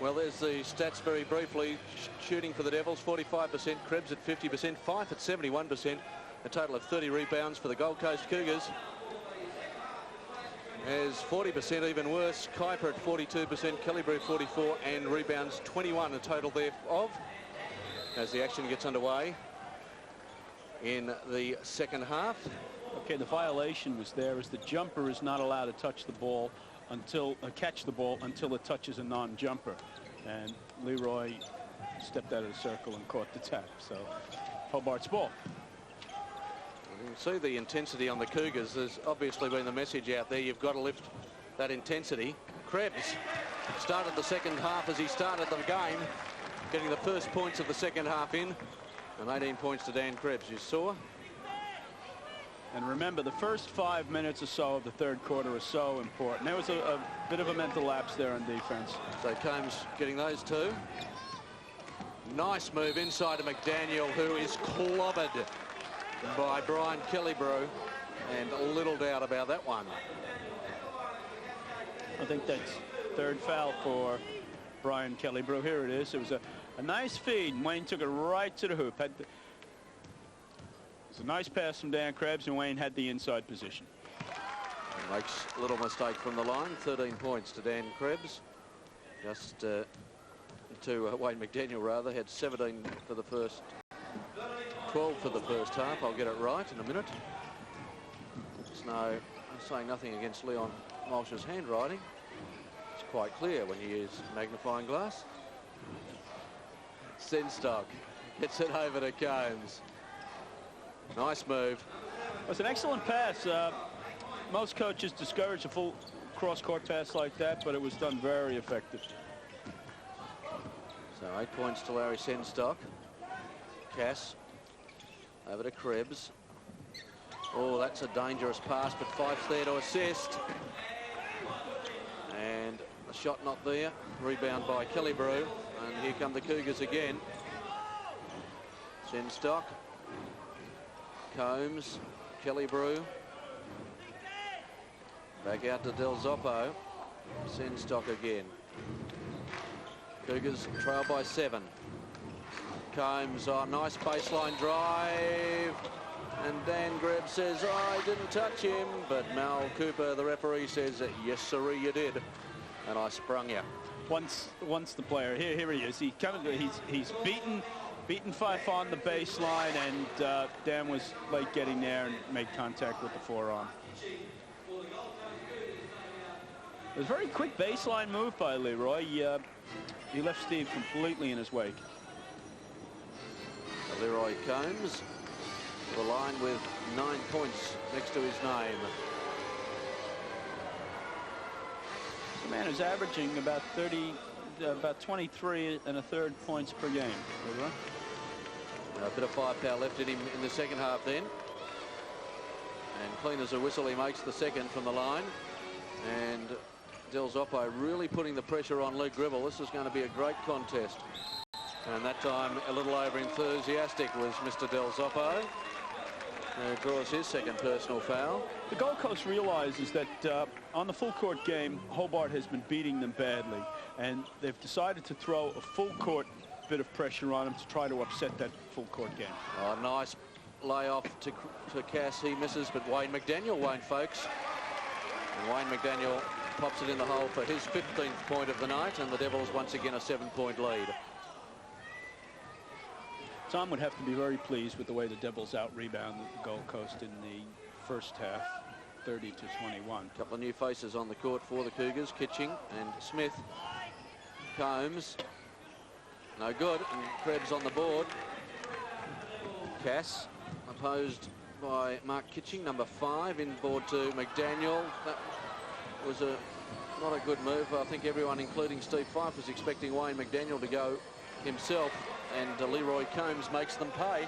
Well, there's the stats very briefly. Shooting for the Devils, 45%, Krebs at 50%, Fife at 71%, a total of 30 rebounds for the Gold Coast Cougars. is 40%, even worse. Kuiper at 42%, Kelly-Brew 44, and rebounds 21 a total thereof as the action gets underway in the second half. Okay, the violation was there as the jumper is not allowed to touch the ball until catch the ball until it touches a non-jumper, and Leroy stepped out of the circle and caught the tap. So Hobart's ball. You can see the intensity on the Cougars. There's obviously been the message out there. You've got to lift that intensity. Krebs started the second half as he started the game, getting the first points of the second half in, and 18 points to Dan Krebs, you saw. And remember, the first 5 minutes or so of the third quarter are so important. There was a bit of a mental lapse there on defense. So Combs getting those two. Nice move inside to McDaniel, who is clobbered by Brian Kelly-Brew, and little doubt about that one. I think that's third foul for Brian Kelly-Brew. Here it is. It was a nice feed, and Wayne took it right to the hoop. It was a nice pass from Dan Krebs, and Wayne had the inside position. Makes a little mistake from the line. 13 points to Dan Krebs. Just to Wayne McDaniel, rather. Had 17 for the first, 12 for the first half. I'll get it right in a minute. I'm saying nothing against Leon Walsh's handwriting. It's quite clear when you use magnifying glass. Senstock gets it over to Combs. Nice move. It was an excellent pass. Most coaches discourage a full cross-court pass like that, but it was done very effective. So 8 points to Larry Senstock. Cass over to Krebs. Oh, that's a dangerous pass, but Fife's there to assist. And a shot not there. Rebound by Kelly-Brew. And here come the Cougars again. Senstock. Combs. Kelly-Brew. Back out to Del Zoppo. Senstock again. Cougars trail by 7. Combs, nice baseline drive. And Dan Krebs says, I didn't touch him. But Mal Cooper, the referee, says, yes, sirree, you did. And I sprung you. Once the player, here he is. He's beaten Fife on the baseline, and Dan was late getting there and made contact with the forearm. It was a very quick baseline move by Leroy. He left Steve completely in his wake. Leroy Combs to the line with 9 points next to his name. The man is averaging about 23 and a third points per game. Leroy. A bit of firepower left in him in the second half then. And clean as a whistle, he makes the second from the line. And Del Zoppo really putting the pressure on Luke Gribble. This is going to be a great contest. And that time a little over enthusiastic was Mr. Del Zoppo, who draws his second personal foul. The Gold Coast realizes that on the full court game, Hobart has been beating them badly, and they've decided to throw a full court bit of pressure on him to try to upset that full court game. Oh, nice layoff to Cass. He misses, but Wayne McDaniel won't, folks. And Wayne McDaniel pops it in the hole for his 15th point of the night, and the Devils once again a 7-point lead. Tom would have to be very pleased with the way the Devils out-rebounded the Gold Coast in the first half, 30-21. A couple of new faces on the court for the Cougars, Kitching and Smith. Combs, no good, and Krebs on the board. Cass, opposed by Mark Kitching, number 5, in board to McDaniel. That was not a good move. I think everyone, including Steve Fife, was expecting Wayne McDaniel to go himself, and Leroy Combs makes them pay.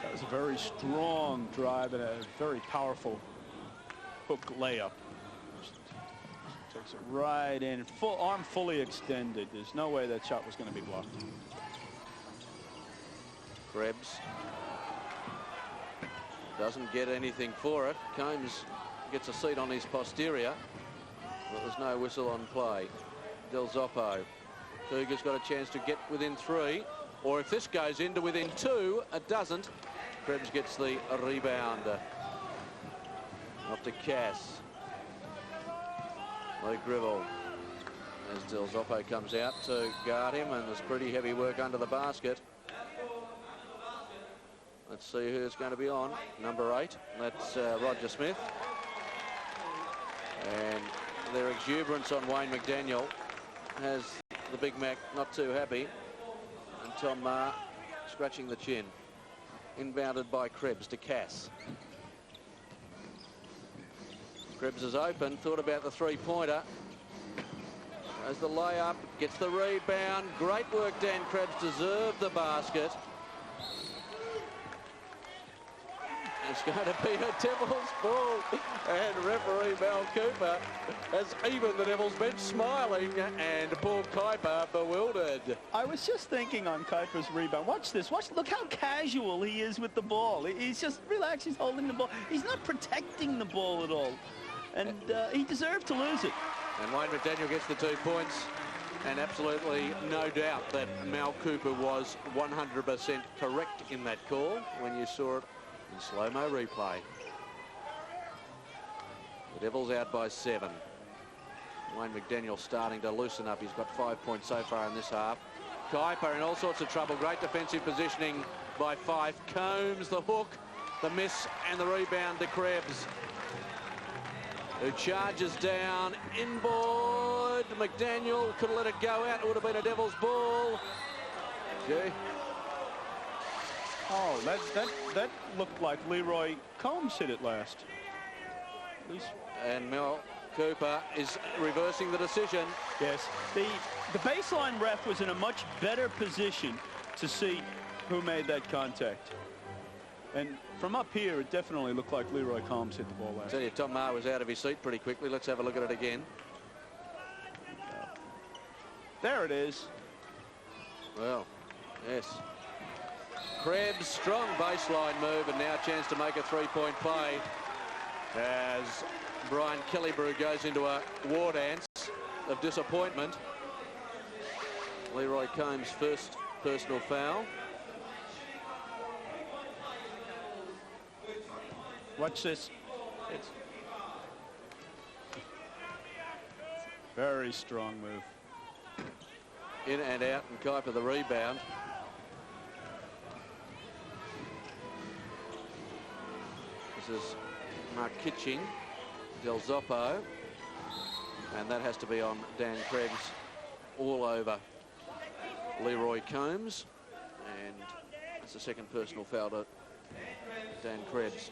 That was a very strong drive and a very powerful hook layup. Takes it right in, full arm fully extended. There's no way that shot was going to be blocked. Krebs doesn't get anything for it. Combs gets a seat on his posterior, but there's no whistle on play. Del Zoppo. Cougars got a chance to get within 3, or if this goes into within 2, it doesn't. Krebs gets the rebound. Off to Cass. Luke Gribble. As Del Zoppo comes out to guard him, and there's pretty heavy work under the basket. Let's see who's going to be on. Number 8, that's Roger Smith. And their exuberance on Wayne McDaniel has the Big Mac not too happy. And Tom Maher scratching the chin. Inbounded by Krebs to Cass. Krebs is open, thought about the three-pointer. As the layup, gets the rebound. Great work, Dan Krebs deserved the basket. It's going to be a Devils ball, and referee Mel Cooper has even the Devils bench smiling, and Paul Kuiper bewildered. I was just thinking on Kuiper's rebound. Watch this. Look how casual he is with the ball. He's just relaxed. He's holding the ball. He's not protecting the ball at all, and he deserved to lose it. And Wayne McDaniel gets the 2 points, and absolutely no doubt that Mel Cooper was 100% correct in that call when you saw it in slow-mo replay. The Devils out by 7. Wayne McDaniel starting to loosen up. He's got 5 points so far in this half. Kuiper in all sorts of trouble. Great defensive positioning by Fife. Combs the hook, the miss, and the rebound to Krebs, who charges down inboard. McDaniel could have let it go out. It would have been a Devils ball. Gee. Oh, that looked like Leroy Combs hit it last. At least. And Mel Cooper is reversing the decision. Yes, the baseline ref was in a much better position to see who made that contact. And from up here, it definitely looked like Leroy Combs hit the ball last. I tell you, Tom Maher was out of his seat pretty quickly. Let's have a look at it again. There it is. Well, yes. Krebs, strong baseline move, and now a chance to make a three-point play as Brian Kellybrew goes into a war dance of disappointment. Leroy Combs' first personal foul. Watch this. It's very strong move. In and out, and Kuiper the rebound. This is Mark Kitching, Del Zoppo, and that has to be on Dan Krebs all over Leroy Combs, and it's the second personal foul to Dan Krebs.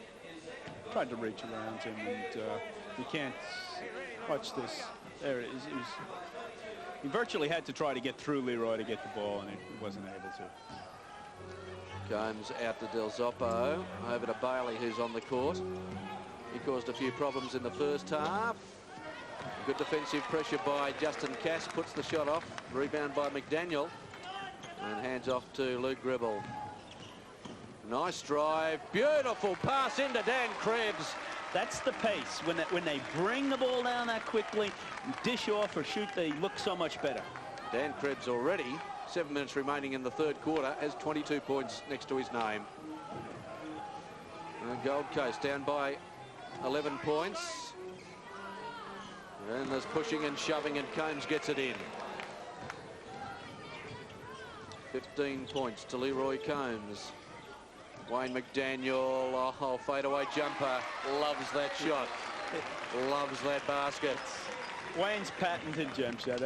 Tried to reach around him, and you can't watch this. There it is. He virtually had to try to get through Leroy to get the ball, and he wasn't able to. Combs out to Del Zoppo, over to Bailey, who's on the court. He caused a few problems in the first half. Good defensive pressure by Justin Cass, puts the shot off. Rebound by McDaniel, and hands off to Luke Gribble. Nice drive, beautiful pass into Dan Krebs. That's the pace. When they bring the ball down that quickly, dish off or shoot, they look so much better. Dan Krebs already, 7 minutes remaining in the third quarter, has 22 points next to his name. And Gold Coast down by 11 points. And there's pushing and shoving, and Combs gets it in. 15 points to Leroy Combs. Wayne McDaniel, oh, fadeaway jumper, loves that shot, loves that basket. Wayne's patented jump shot.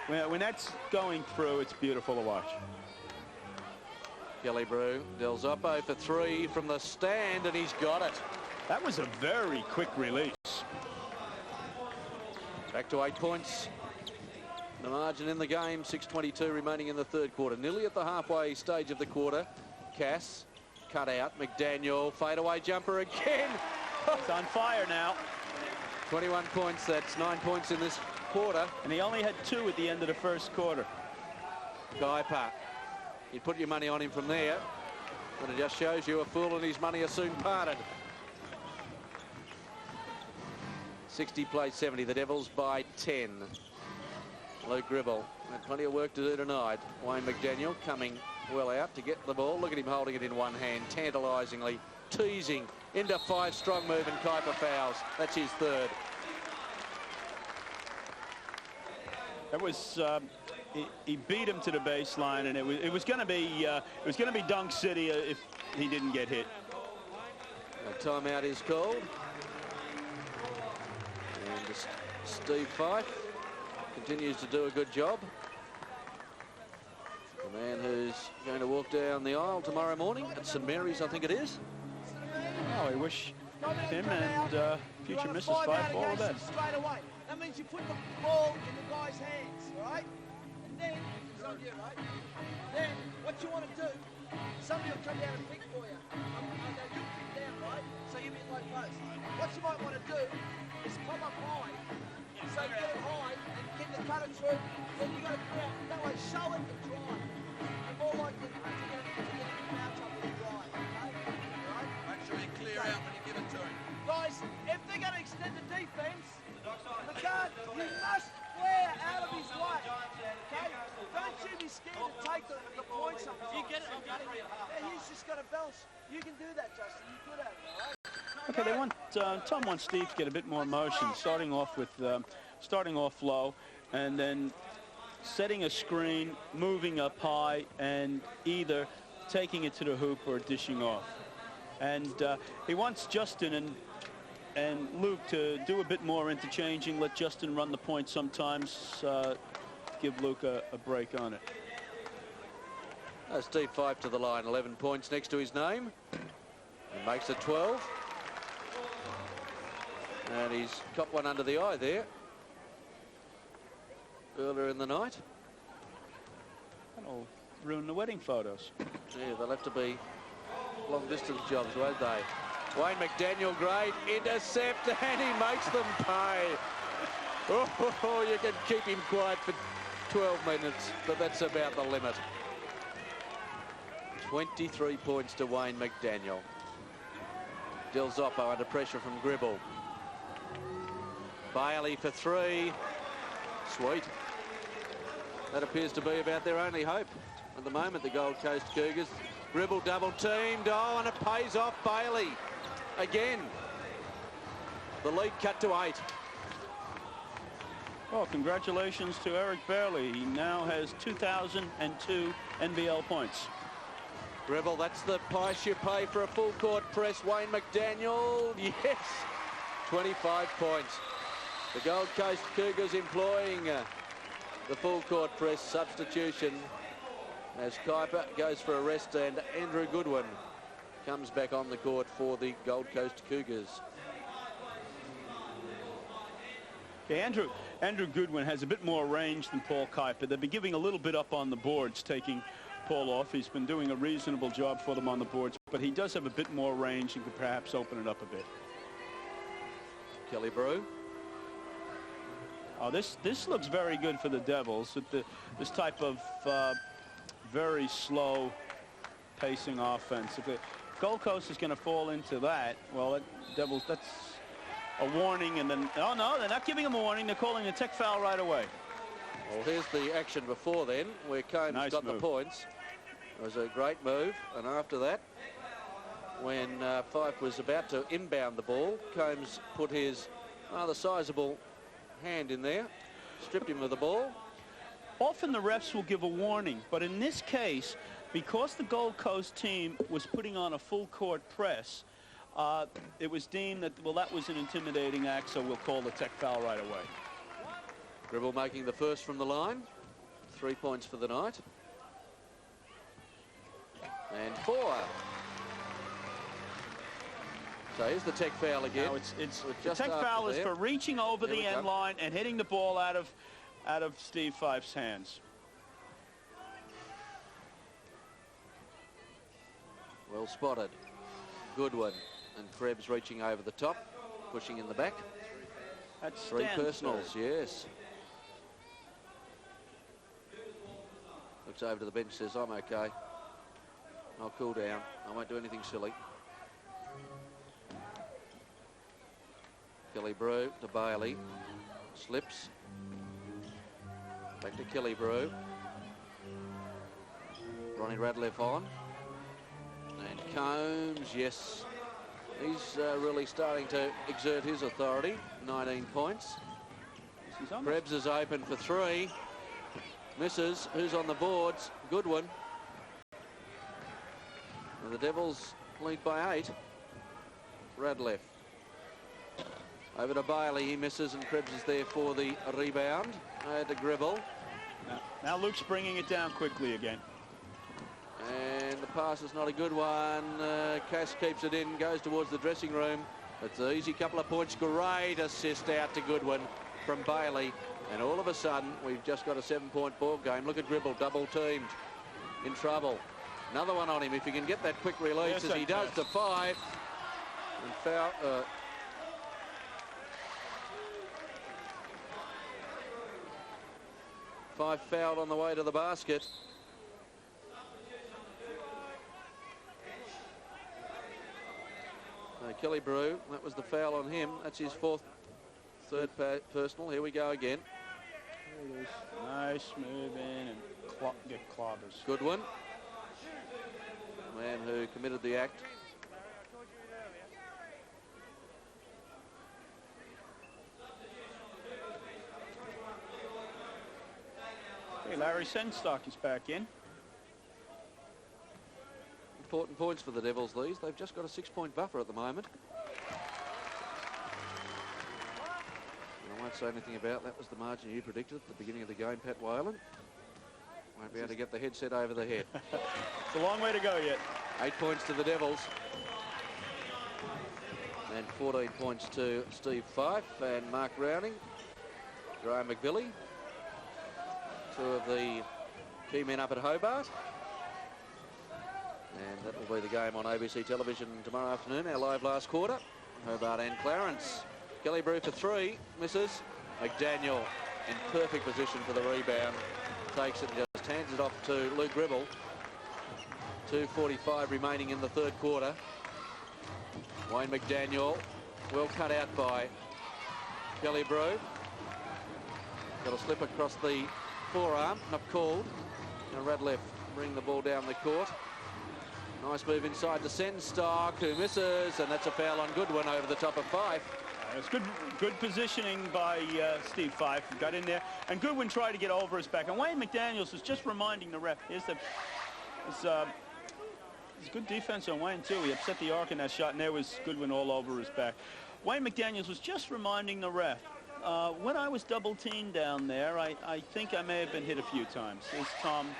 When that's going through, it's beautiful to watch. Kellybrew, Del Zoppo for 3 from the stand, and he's got it. That was a very quick release. Back to 8 points. The margin in the game, 6:22 remaining in the third quarter. Nearly at the halfway stage of the quarter. Cass, cut out. McDaniel, fadeaway jumper again. He's on fire now. 21 points. That's 9 points in this quarter. And he only had 2 at the end of the first quarter. Kuiper, you put your money on him from there, but it just shows you a fool and his money are soon parted. 60 plays 70. The Devils by 10. Luke Gribble had plenty of work to do tonight. Wayne McDaniel coming well out to get the ball. Look at him holding it in one hand, tantalisingly teasing into 5, strong move, and Kuiper fouls. That's his third. That was he beat him to the baseline, and it was going to be Dunk City if he didn't get hit. A timeout is called, and Steve Fife continues to do a good job. The man who's going to walk down the aisle tomorrow morning at St Mary's, I think it is. Oh, I wish him and future Mrs. Fife all the best. Straight away. That means you put the ball in the guy's hands, right? And then, it's on you, right? Then, what you want to do, somebody will come down and pick for you. And then you pick down, right? So you'll be like post. What you might want to do is come up high. So you get it high and get the cutter through. Then you got to grab. That way, show it and drive. And more likely to get a bounce up and drive, okay? Right? Make sure you clear out when you give it to him. Guys, if they're going to extend the defence, the guard, you must flare out of his way. Okay? Don't you be scared to take the points up. You get it, okay? Yeah, he's just got to bounce. You can do that, Justin. You're good at it, all right? Okay, they want Tom wants Steve to get a bit more motion, starting off low, and then setting a screen, moving up high, and either taking it to the hoop or dishing off. And he wants Justin and Luke to do a bit more interchanging, let Justin run the point sometimes, give Luke a break on it. Steve Fife to the line, 11 points next to his name, and makes it 12. And he's got one under the eye there earlier in the night. That'll ruin the wedding photos. Yeah, they'll have to be long-distance jobs, won't they? Wayne McDaniel, great intercept, and he makes them pay. Oh, you can keep him quiet for 12 minutes, but that's about the limit. 23 points to Wayne McDaniel. Del Zoppo under pressure from Gribble. Bailey for three. Sweet. That appears to be about their only hope at the moment, the Gold Coast Cougars. Gribble double teamed. Oh, and it pays off Bailey. Again. The lead cut to 8. Well, congratulations to Eric Bailey. He now has 2,002 NBL points. Gribble, that's the price you pay for a full court press. Wayne McDaniel, yes. 25 points. The Gold Coast Cougars employing the full court press substitution as Kuiper goes for a rest, and Andrew Goodwin comes back on the court for the Gold Coast Cougars. Okay, Andrew Goodwin has a bit more range than Paul Kuiper. They've been giving a little bit up on the boards, taking Paul off. He's been doing a reasonable job for them on the boards, but he does have a bit more range and could perhaps open it up a bit. Kelly Brew. Oh, this looks very good for the Devils. This type of very slow pacing offense. If the Gold Coast is going to fall into that, well, Devils, that's a warning. And then, oh no, they're not giving him a warning. They're calling a tech foul right away. Well, here's the action before then, where Combs got the points. It was a great move, and after that, when Fife was about to inbound the ball, Combs put his rather sizable hand in there, stripped him of the ball. Often the refs will give a warning, but in this case, because the Gold Coast team was putting on a full court press, it was deemed that, well, that was an intimidating act, so we'll call the tech foul right away. Gribble making the first from the line. 3 points for the night. And 4. So here's the tech foul again. Now the tech foul is for reaching over the end line and hitting the ball out of Steve Fife's hands. Well spotted. Goodwin and Krebs reaching over the top, pushing in the back. That's 3 personals, yes. Looks over to the bench, says, I'm okay. I'll cool down. I won't do anything silly. Kelly Brew to Bailey. Slips. Back to Kelly Brew. Ronnie Radcliffe on. And Combs, yes. He's really starting to exert his authority. 19 points. He's He's almost... Krebs is open for three. Misses. Who's on the boards? Goodwin. And the Devils lead by 8. Radliff. Over to Bailey. He misses, and Krebs is there for the rebound. To Gribble. Now Luke's bringing it down quickly again. And the pass is not a good one. Cass keeps it in, goes towards the dressing room. It's an easy couple of points. Great assist out to Goodwin from Bailey. And all of a sudden, we've just got a 7-point ball game. Look at Gribble, double teamed, in trouble. Another one on him. If he can get that quick release, as he does, to 5. And foul. 5 fouled on the way to the basket. Kelly Brew, that was the foul on him. That's his third personal. Here we go again. There it is. Nice move in and get clobbers. Goodwin, the man who committed the act. Hey, Larry Senstock is back in. Important points for the Devils, these. They've just got a 6-point buffer at the moment. I won't say anything about that. Was the margin you predicted at the beginning of the game, Pat Whalen. Won't be able to get the headset over the head. It's a long way to go yet. 8 points to the Devils. And 14 points to Steve Fife and Mark Browning. Graham McVilly. 2 of the key men up at Hobart. And that will be the game on ABC television tomorrow afternoon, our live last quarter. Hobart and Clarence. Kelly Brew for 3, misses. McDaniel in perfect position for the rebound. Takes it and just hands it off to Luke Gribble. 2:45 remaining in the third quarter. Wayne McDaniel, well cut out by Kelly Brew. Got a slip across the forearm, not called. And Radliff bring the ball down the court. Nice move inside to Senstock, who misses, and that's a foul on Goodwin over the top of Fife. It's good positioning by Steve Fife. He got in there, and Goodwin tried to get over his back. And Wayne McDaniels was just reminding the ref. It's good defense on Wayne, too. He upset the arc in that shot, and there was Goodwin all over his back. Wayne McDaniels was just reminding the ref. When I was double-teamed down there, I think I may have been hit a few times. There's Tom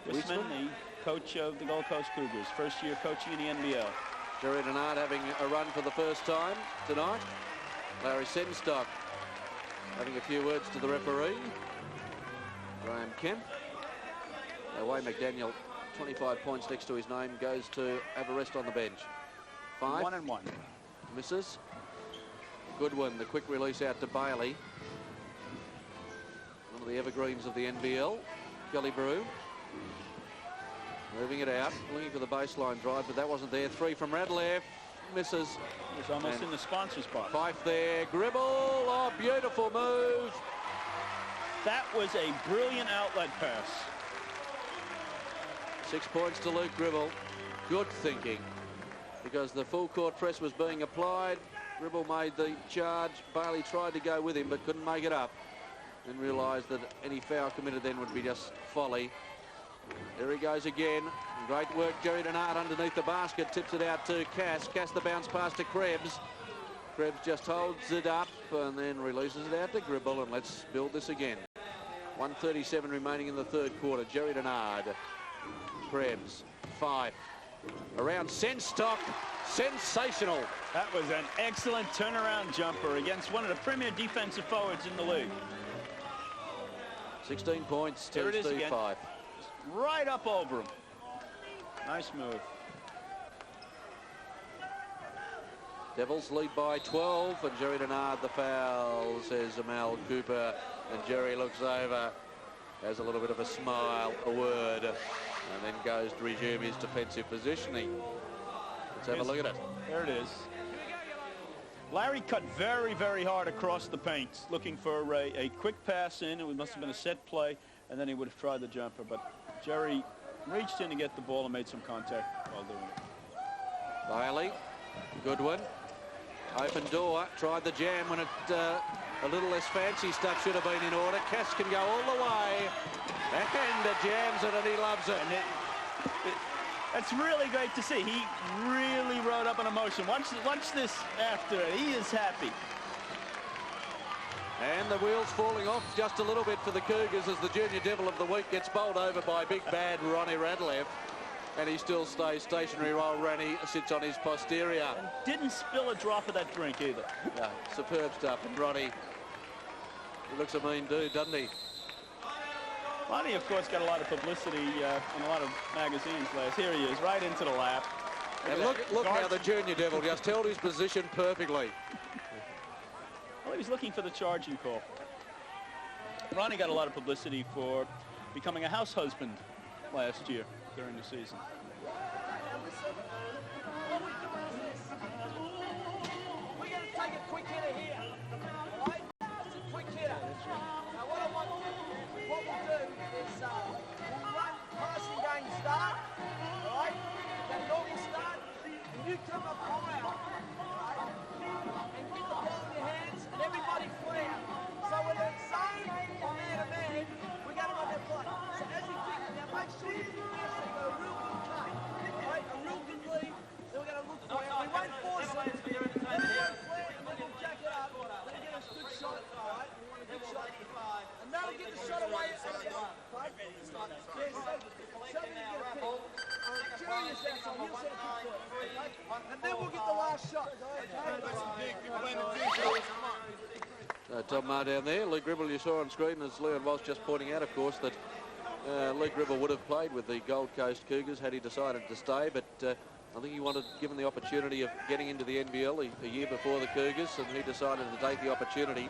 Wisman, the coach of the Gold Coast Cougars, first year coaching in the NBL. Jerry Denard having a run for the first time tonight. Larry Senstock having a few words to the referee. Graham Kemp. Wayne McDaniel, 25 points next to his name, goes to have a rest on the bench. 5. 1 and 1. Misses. Goodwin, the quick release out to Bailey. One of the evergreens of the NBL. Kelly Brew. Moving it out, looking for the baseline drive, but that wasn't there. 3 from Radliff, misses. He's almost in the sponsor spot. Fife there, Gribble, oh, beautiful move. That was a brilliant outlet pass. 6 points to Luke Gribble. Good thinking, because the full court press was being applied. Gribble made the charge. Bailey tried to go with him, but couldn't make it up, and realised that any foul committed then would be just folly. There he goes again. Great work, Jerry Denard underneath the basket. Tips it out to Cass. Cass the bounce pass to Krebs. Krebs just holds it up and then releases it out to Gribble. And let's build this again. 1:37 remaining in the third quarter. Jerry Denard. Krebs. Fife. Around Senstock. Sensational. That was an excellent turnaround jumper against one of the premier defensive forwards in the league. 16 points to Steve Fife. Right up over him. Nice move. Devils lead by 12, and Jerry Denard the foul, says Amal Cooper. And Jerry looks over, has a little bit of a smile, a word, and then goes to resume his defensive positioning. Let's have a look at it. There it is. Larry cut very, very hard across the paint, looking for a quick pass in. It must have been a set play, and then he would have tried the jumper. But Jerry reached in to get the ball and made some contact while doing it. Bailey, Goodwin, open door, tried the jam when it A little less fancy stuff should have been in order. Cass can go all the way. And jams it, and he loves it. And that's really great to see. He really rode up an emotion. Watch this after it. He is happy. And the wheels falling off just a little bit for the Cougars as the Junior Devil of the Week gets bowled over by big bad Ronnie Radcliffe. And he still stays stationary while Ronnie sits on his posterior. And didn't spill a drop of that drink either. Yeah, superb stuff. And Ronnie, he looks a mean dude, doesn't he? Ronnie, of course, got a lot of publicity in a lot of magazines last. Here he is, right into the lap. And look how the Junior Devil just held his position perfectly. Well, he was looking for the charging call. Ronnie got a lot of publicity for becoming a house husband last year during the season. We're going to take a quick hitter here. All right? It's a quick hitter. Now, what we'll do is we'll run passing game start. All right? That normal start. And you come up all out. All right? And get the ball in your hands, and everybody flare. So when it's zone or man-to-man, we got him on that play. So as you kick, now make sure you go a real good cut. All right? A real good lead. Then we're going to look for it. We won't force it. Then we won't flare, and then we'll jack it up. Then get a good shot. All right? We want a good shot. And that'll get the shot away. Yes, so you get a pick. Julius outside. He'll set a pick for it. Okay? And then we'll get the last shot. Tom Maher down there. Luke Gribble you saw on screen, as Leon Walsh just pointing out, of course, that Luke Gribble would have played with the Gold Coast Cougars had he decided to stay, but I think he wanted, given the opportunity of getting into the NBL a year before the Cougars, and he decided to take the opportunity.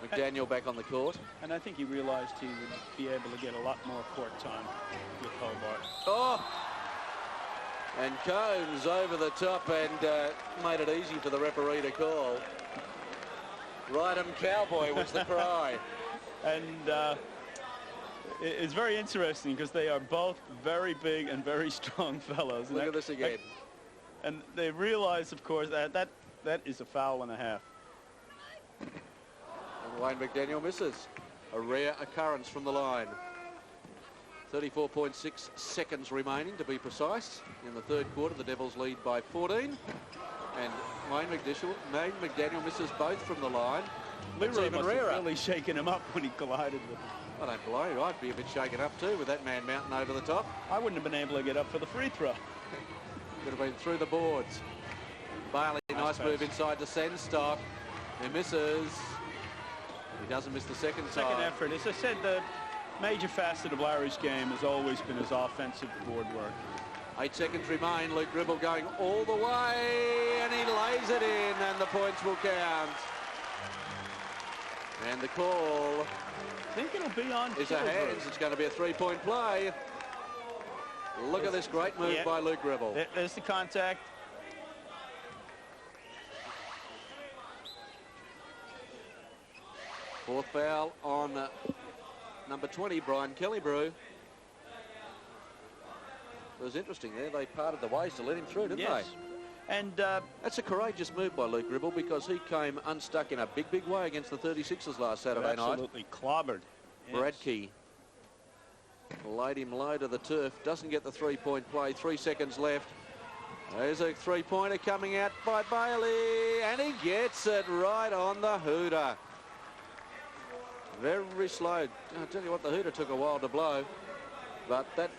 McDaniel back on the court. And I think he realized he would be able to get a lot more court time with Hobart. Oh! And Combs over the top and made it easy for the referee to call. Right 'em cowboy was the cry. And it's very interesting because they are both very big and very strong fellows. Look at this again. And they realize, of course, that is a foul and a half. And Wayne McDaniel misses. A rare occurrence from the line. 34.6 seconds remaining, to be precise. In the third quarter, the Devils lead by 14. And Wayne McDaniel misses both from the line. Leroy must have really shaken him up when he collided with him. I don't blame you. I'd be a bit shaken up too with that man mountain over the top. I wouldn't have been able to get up for the free throw. Could have been through the boards. Bailey, nice move inside to Senstock. He misses. He doesn't miss the second time. Effort. As I said, the major facet of Larry's game has always been his offensive board work. 8 seconds remain. Luke Gribble going all the way, and he lays it in, and the points will count. And the call, I think it'll be on is a hands. It's going to be a three-point play. Look at this great move by Luke Gribble. There's the contact. Fourth foul on number 20, Brian Kellybrew. It was interesting there. They parted the ways to let him through, didn't they? And that's a courageous move by Luke Gribble because he came unstuck in a big way against the 36ers last Saturday night. Absolutely clobbered. Bradkey laid him low to the turf. Doesn't get the three-point play. 3 seconds left. There's a three-pointer coming out by Bailey, and he gets it right on the hooter. Very slow. I'll tell you what, the hooter took a while to blow. But that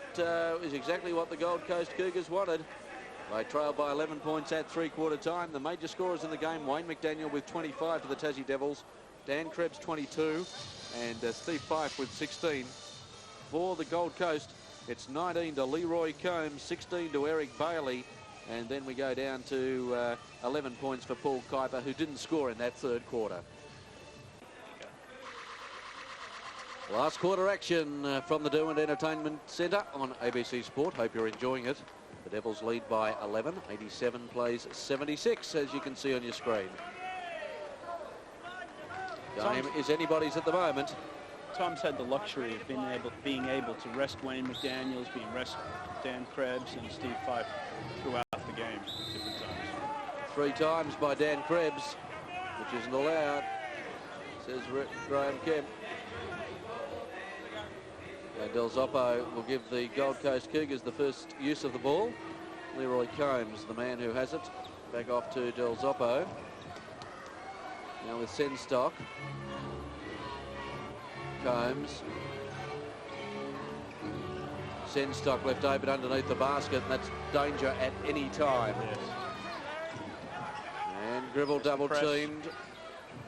is exactly what the Gold Coast Cougars wanted. They trail by 11 points at three-quarter time. The major scorers in the game, Wayne McDaniel with 25 for the Tassie Devils, Dan Krebs 22, and Steve Fife with 16. For the Gold Coast, it's 19 to Leroy Combs, 16 to Eric Bailey, and then we go down to 11 points for Paul Kuiper, who didn't score in that third quarter. Last quarter action from the Derwent Entertainment Centre on ABC Sport. Hope you're enjoying it. The Devils lead by 11. 87 plays 76, as you can see on your screen. Game is anybody's at the moment. Tom's had the luxury of being able to rest Wayne McDaniels, being rest Dan Krebs and Steve Fife throughout the game at different times. 3 times by Dan Krebs. which isn't allowed, says Graham Kemp. And Del Zoppo will give the Gold Coast Cougars the first use of the ball. Leroy Combs, the man who has it. Back off to Del Zoppo. Now with Senstock. Combs. Senstock left open underneath the basket, and that's danger at any time. Yes. And Gribble double Press. teamed.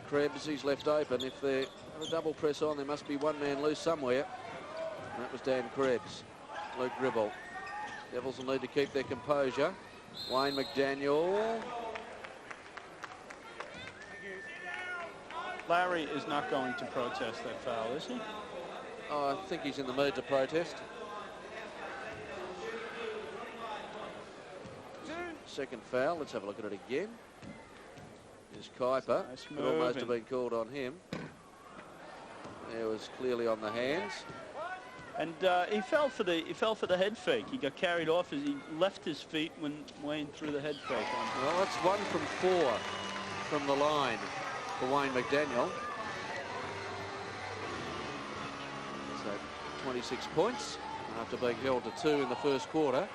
Krebs, he's left open. If they have a double press on, there must be one man loose somewhere. And that was Dan Krebs. Luke Gribble. Devils will need to keep their composure. Wayne McDaniel. Larry is not going to protest that foul, is he? Oh, I think he's in the mood to protest. Second foul. Let's have a look at it again. Here's Kuiper. Nice Could almost have moving. been called on him. It was clearly on the hands. And he fell for the head fake. He got carried off as he left his feet when Wayne threw the head fake on. Well, that's 1 from 4 from the line for Wayne McDaniel. So 26 points after being held to 2 in the first quarter.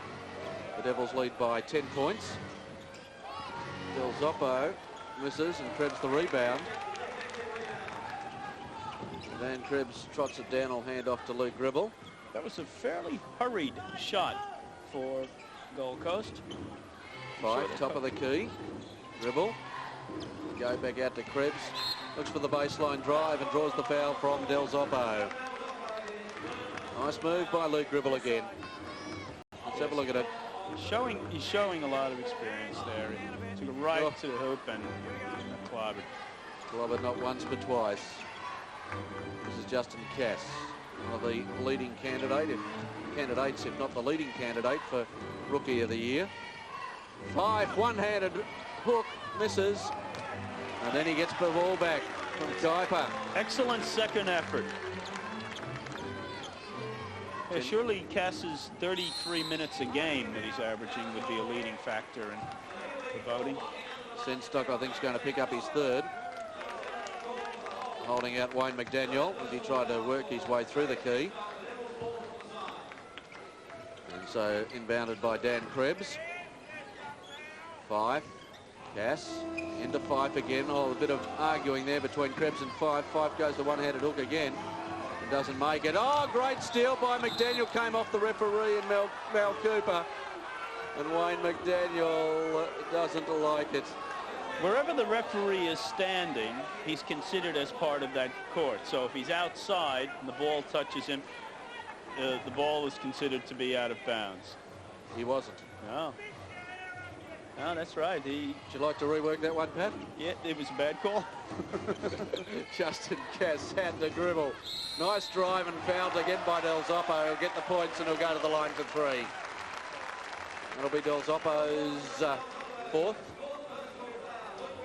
The Devils lead by 10 points. Del Zoppo misses and Krebs the rebound. Dan Krebs trots it down, will hand off to Luke Gribble. That was a fairly hurried shot for Gold Coast. 5, top of the key. Gribble. Go back out to Krebs. Looks for the baseline drive and draws the foul from Del Zoppo. Nice move by Luke Gribble again. Let's have a look at it. He's showing a lot of experience there. He took it right to the hoop and clobbered. Clobbered not once but twice. This is Justin Cass, one of the leading candidates, if not the leading candidate for Rookie of the Year. 5, one-handed hook, misses, and then he gets the ball back from Kuiper. Excellent second effort. Yeah, surely Cass's 33 minutes a game that he's averaging would be a leading factor in the voting. Senstock, I think, is going to pick up his third. Holding out Wayne McDaniel as he tried to work his way through the key. And so inbounded by Dan Krebs. 5, Cass into 5 again. Oh, a bit of arguing there between Krebs and 5. 5 goes the one-handed hook again and doesn't make it. Oh, great steal by McDaniel. Came off the referee and Mal Cooper. And Wayne McDaniel doesn't like it. Wherever the referee is standing, he's considered as part of that court. So if he's outside and the ball touches him, the ball is considered to be out of bounds. He wasn't. No. No, that's right. Would you like to rework that one, Pat? Yeah, it was a bad call. Justin Cass had the Gribble. Nice drive and fouled again by Del Zoppo. He'll get the points and he'll go to the line for 3. That'll be Del Zoppo's 4th.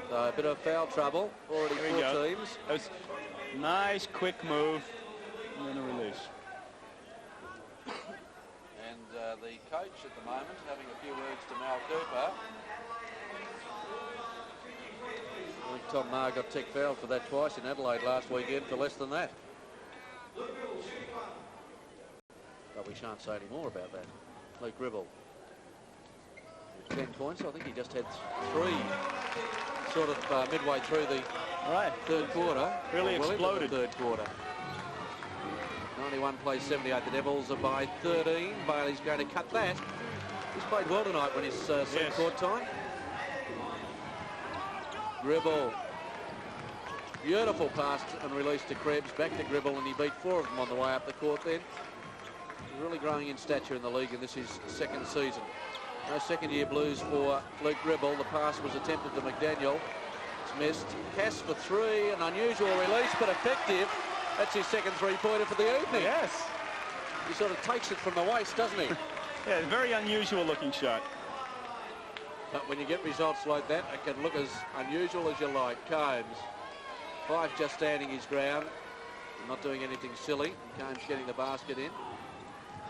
So a bit of foul trouble. Already 4 teams. That was a nice, quick move and then a release. And the coach at the moment having a few words to Mal Cooper. I think Tom Maher got tech fouled for that twice in Adelaide last weekend for less than that. But we shan't say any more about that. Luke Gribble. 10 points. I think he just had 3 sort of midway through the third quarter. Really well exploded. into the third quarter. 91 plays 78. The Devils are by 13. Bailey's going to cut that. He's played well tonight when he's seen court time. Gribble. Beautiful pass and release to Krebs. Back to Gribble, and he beat 4 of them on the way up the court then. He's really growing in stature in the league, and this is his 2nd season. No second-year blues for Luke Gribble. The pass was attempted to McDaniel. It's missed. Cass for 3. An unusual release, but effective. That's his 2nd three-pointer for the evening. Yes. He sort of takes it from the waist, doesn't he? Yeah, very unusual-looking shot. But when you get results like that, it can look as unusual as you like. Combs. 5 just standing his ground. Not doing anything silly. Combs getting the basket in.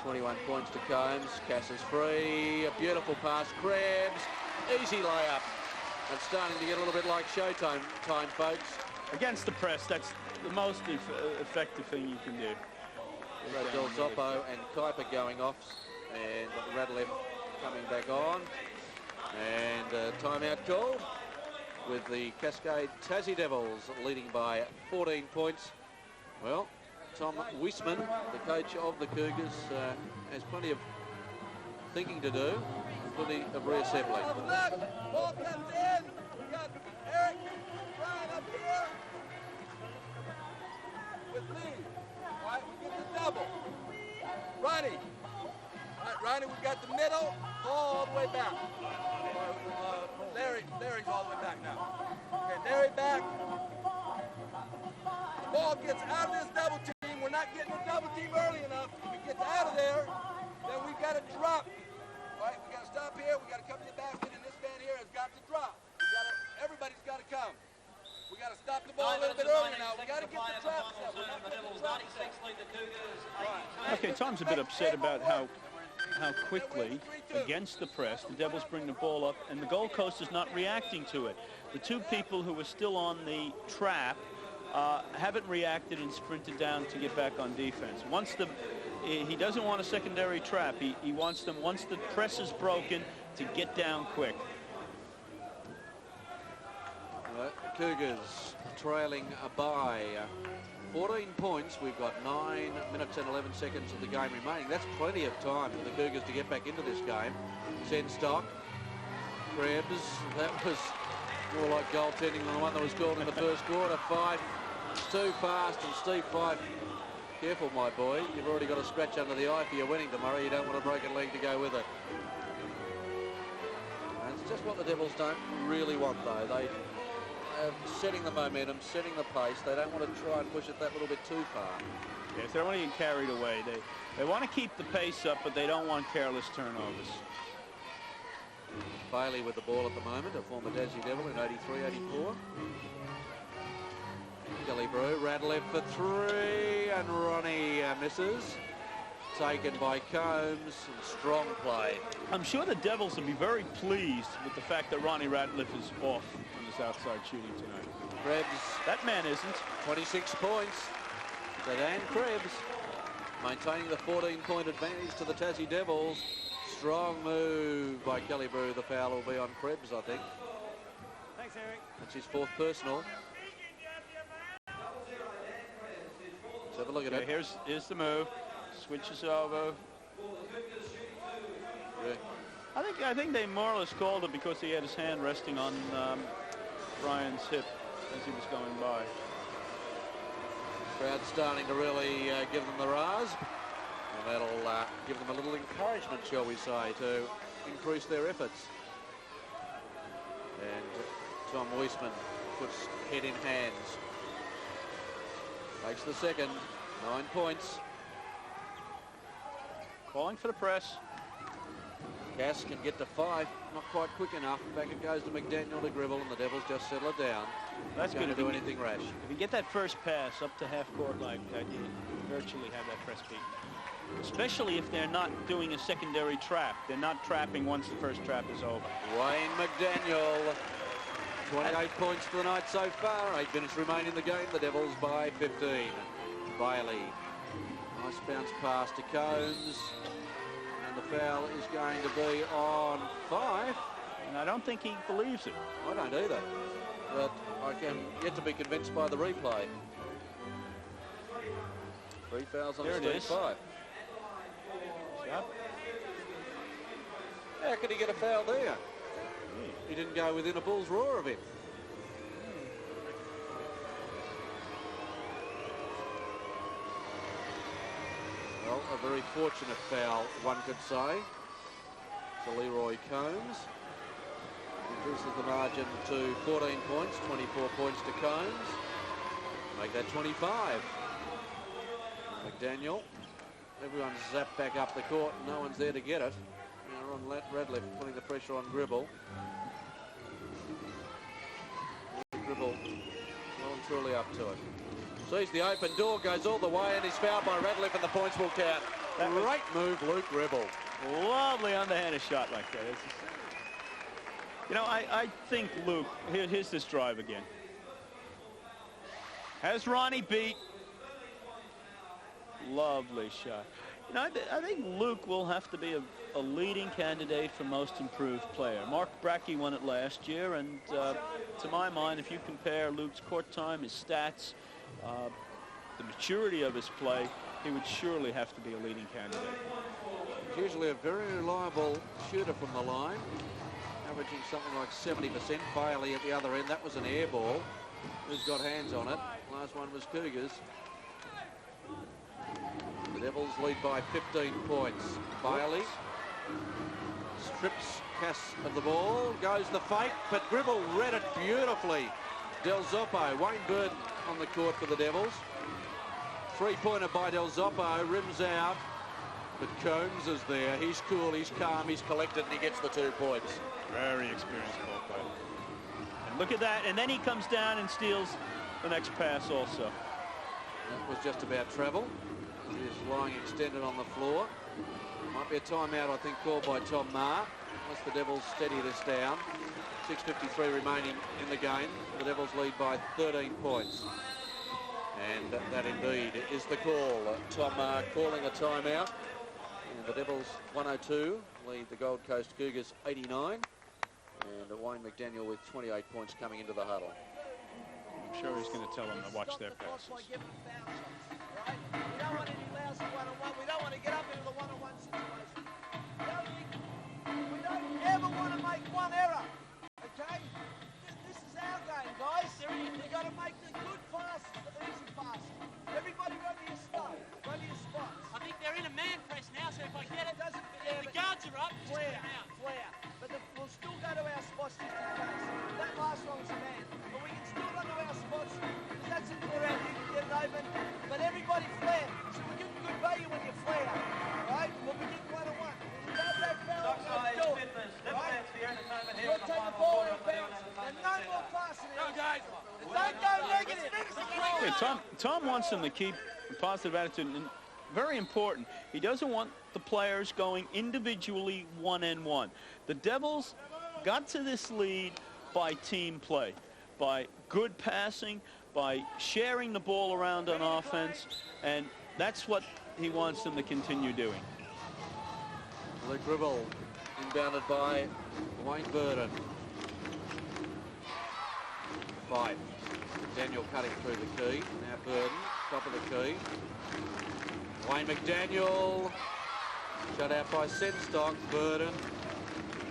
21 points to Combs. Cass is free. A beautiful pass. Krebs. Easy layup. It's starting to get a little bit like showtime time, folks. Against the press, that's the most effective thing you can do. Del Zoppo and Kuiper going off, and Radlev coming back on. And timeout called with the Cascade Tassie Devils leading by 14 points. Well, Tom Weisman, the coach of the Cougars, has plenty of thinking to do, plenty of reassembling. Ball comes in. We got Eric Ryan up here with Lee. All right, we get the double. Ronnie. All right, Ronnie, we got the middle, all the way back. Larry's all the way back now. Okay, Larry back. Ball gets out of this double team. We're not getting the double team early enough. If it gets out of there, then we've got to drop. All right, we got to stop here. We got to come to the basket, and this man here has got to drop. Everybody's got to come. We got to stop the ball a little bit earlier now. We got to get the trap set. We're not getting the trap set. Okay, Tom's a bit upset about how quickly, against the press, the Devils bring the ball up, and the Gold Coast is not reacting to it. The two people who are still on the trap haven't reacted and sprinted down to get back on defense. He doesn't want a secondary trap. He wants them, once the press is broken, to get down quick. Cougars trailing by 14 points. We've got 9 minutes and 11 seconds of the game remaining. That's plenty of time for the Cougars to get back into this game. Senstock, Krebs, that was more like goaltending than the one that was called in the first quarter. Fife, too fast, and Steve Fife, careful, my boy. You've already got a scratch under the eye for your winning tomorrow. You don't want a broken leg to go with it. And it's just what the Devils don't really want, though. They are setting the momentum, setting the pace. They don't want to try and push it that little bit too far. Yes, they don't want to get carried away. They want to keep the pace up, but they don't want careless turnovers. Bailey with the ball at the moment, a former Tassie Devil in 83-84. Gillibrew, Radlev for 3, and Ronnie misses. Taken by Combs, and strong play. I'm sure the Devils will be very pleased with the fact that Ronnie Ratliff is off on this outside shooting tonight. Krebs. That man isn't. 26 points. So Dan Krebs maintaining the 14-point advantage to the Tassie Devils. Strong move by Gillibrew. The foul will be on Krebs, I think. Thanks, Eric. That's his 4th personal. Let's have a look at it. Here's the move. Switches over. Yeah. I think they more or less called it because he had his hand resting on Ryan's hip as he was going by. Crowd starting to really give them the rasp, and that'll give them a little encouragement, shall we say, to increase their efforts. And Tom Weisman puts head in hands. Makes the second. 9 points. Calling for the press. Cass can get to 5, not quite quick enough. Back it goes to McDaniel to Gribble, and the Devils just settle it down. That's good to do anything rash. If you get that first pass up to half court like that, you virtually have that press beat. Especially if they're not doing a secondary trap. They're not trapping once the first trap is over. Wayne McDaniel, 28 points for the night so far. 8 minutes remain in the game. The Devils by 15. Bailey. Nice bounce pass to Combs. And the foul is going to be on Fife. And I don't think he believes it. I don't either. But I can yet to be convinced by the replay. 3 fouls on Steve Fife. Yep. How could he get a foul there? He didn't go within a bull's roar of him. Well, a very fortunate foul, one could say, to Leroy Combs. Increases the margin to 14 points, 24 points to Combs. Make that 25. McDaniel. Everyone's zapped back up the court. No one's there to get it. Now Ron Radliff putting the pressure on Gribble. Gribble well and truly up to it. Sees the open door, goes all the way, and he's fouled by Radliff, and the points will count. Great move, Luke Gribble. Lovely underhanded shot like that. You know, I think Luke, here's this drive again. Has Ronnie beat. Lovely shot. You know, I think Luke will have to be a leading candidate for most improved player. Mark Brackey won it last year, and to my mind, if you compare Luke's court time, his stats, the maturity of his play, he would surely have to be a leading candidate. He's usually a very reliable shooter from the line, averaging something like 70%. Bailey at the other end, that was an air ball. Who's got hands on it? Last one was Cougars. The Devils lead by 15 points. Bailey strips Cass of the ball, goes the fake, but Gribble read it beautifully. Del Zoppo, Wayne Burden on the court for the Devils. Three-pointer by Del Zoppo, rims out, but Combs is there. He's cool, he's calm, he's collected, and he gets the 2 points. Very experienced ball player. And look at that, and then he comes down and steals the next pass also. That was just about travel. He's lying extended on the floor. Might be a timeout, I think, called by Tom Maher. Unless the Devils steady this down. 6:53 remaining in the game. The Devils lead by 13 points. And that indeed is the call. Tom Maher calling a timeout. And the Devils 102 lead the Gold Coast Cougars 89. And Wayne McDaniel with 28 points coming into the huddle. I'm sure he's going to tell them to watch their passes. We don't want any lousy one-on-one. We don't want to get up into the one-on-one situation. We don't ever want to make one error. Okay? This is our game, guys. We've got to make the good passes, the easy passes. Everybody run to your spot. Run to your spots. I think they're in a man press now, so if I get it, Doesn't the guards are up, just flare, get them out. flare. But we'll still go to our spots just in case. That last one was a man. But we can still run to our spots because that's a clear out. You can get it open. But everybody flare. So we're getting good value when you flare. Right? We'll be getting one-on-one. You go back down, go do it. Right? You'll take the ball out of bounds. And no more passing. Don't go negative. Yeah, Tom wants them to keep a positive attitude, and very important, he doesn't want the players going individually one-on-one. The Devils got to this lead by team play, by good passing, by sharing the ball around on offense, and that's what he wants them to continue doing. Luke Gribble inbounded by Wayne Burden. 5. Daniel cutting through the key. Now Burden, top of the key. Wayne McDaniel, shut out by Senstock. Burden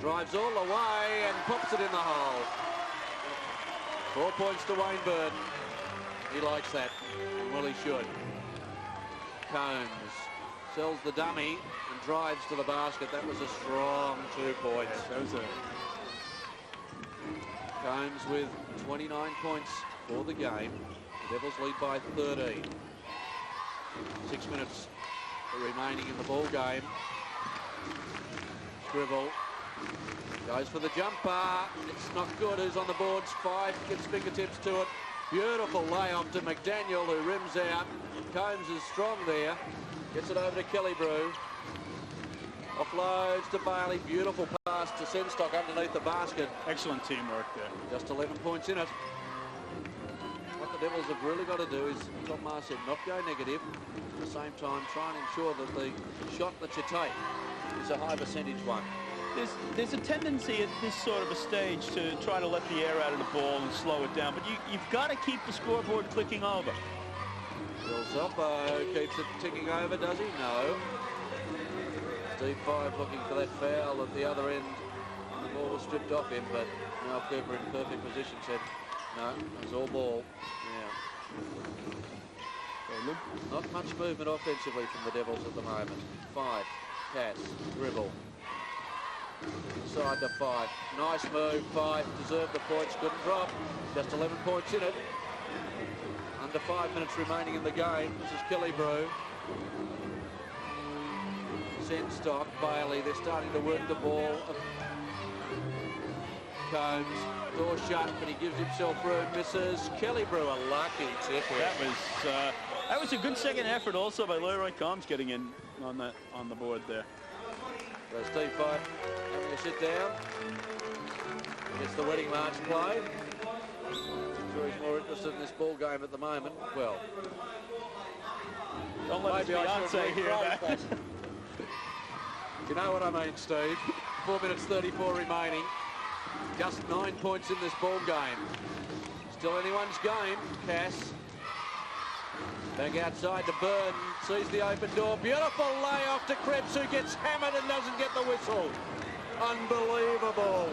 drives all the way and pops it in the hole. 4 points to Wayne Burden. He likes that, and well he should. Combs sells the dummy and drives to the basket. That was a strong 2 points. Yes, Combs with 29 points for the game. The Devils lead by 13. 6 minutes remaining in the ball game. Gribble goes for the jumper. It's not good. Who's on the boards? 5 gets fingertips to it. Beautiful layoff to McDaniel, who rims out. Combs is strong there. Gets it over to Kellybrew. Offloads to Bailey. Beautiful pass to Senstock underneath the basket. excellent teamwork there. Just 11 points in it. What the Devils have really got to do is, Tom Maher said, not go negative. At the same time, try and ensure that the shot that you take is a high percentage one. There's a tendency at this sort of a stage to try to let the air out of the ball and slow it down, but you've got to keep the scoreboard clicking over. Del Zoppo keeps it ticking over, does he? No. Steve Five looking for that foul at the other end. The ball was stripped off him, but Mal Cooper in perfect position said, no, it was all ball. Yeah. Not much movement offensively from the Devils at the moment. 5, Cass, Gribble. Inside to 5. Nice move, 5. Deserved the points, couldn't drop. Just 11 points in it. Under 5 minutes remaining in the game. This is Kellybrew. Senstock, Bailey, they're starting to work the ball. Combs, door shut, but he gives himself room, misses. Kellybrew, a lucky tip. That was a good second effort also by Leroy Combs getting in on the board there. So Steve Fife having a sit down. Gets the wedding march played. I'm sure he's more interested in this ball game at the moment. Well, don't let maybe I should Beyonce hear that. You know what I mean, Steve? 4 minutes 34 remaining. Just 9 points in this ball game. Still anyone's game. Cass. Back outside to Burton. Sees the open door. Beautiful layoff to Krebs, who gets hammered and doesn't get the whistle. Unbelievable.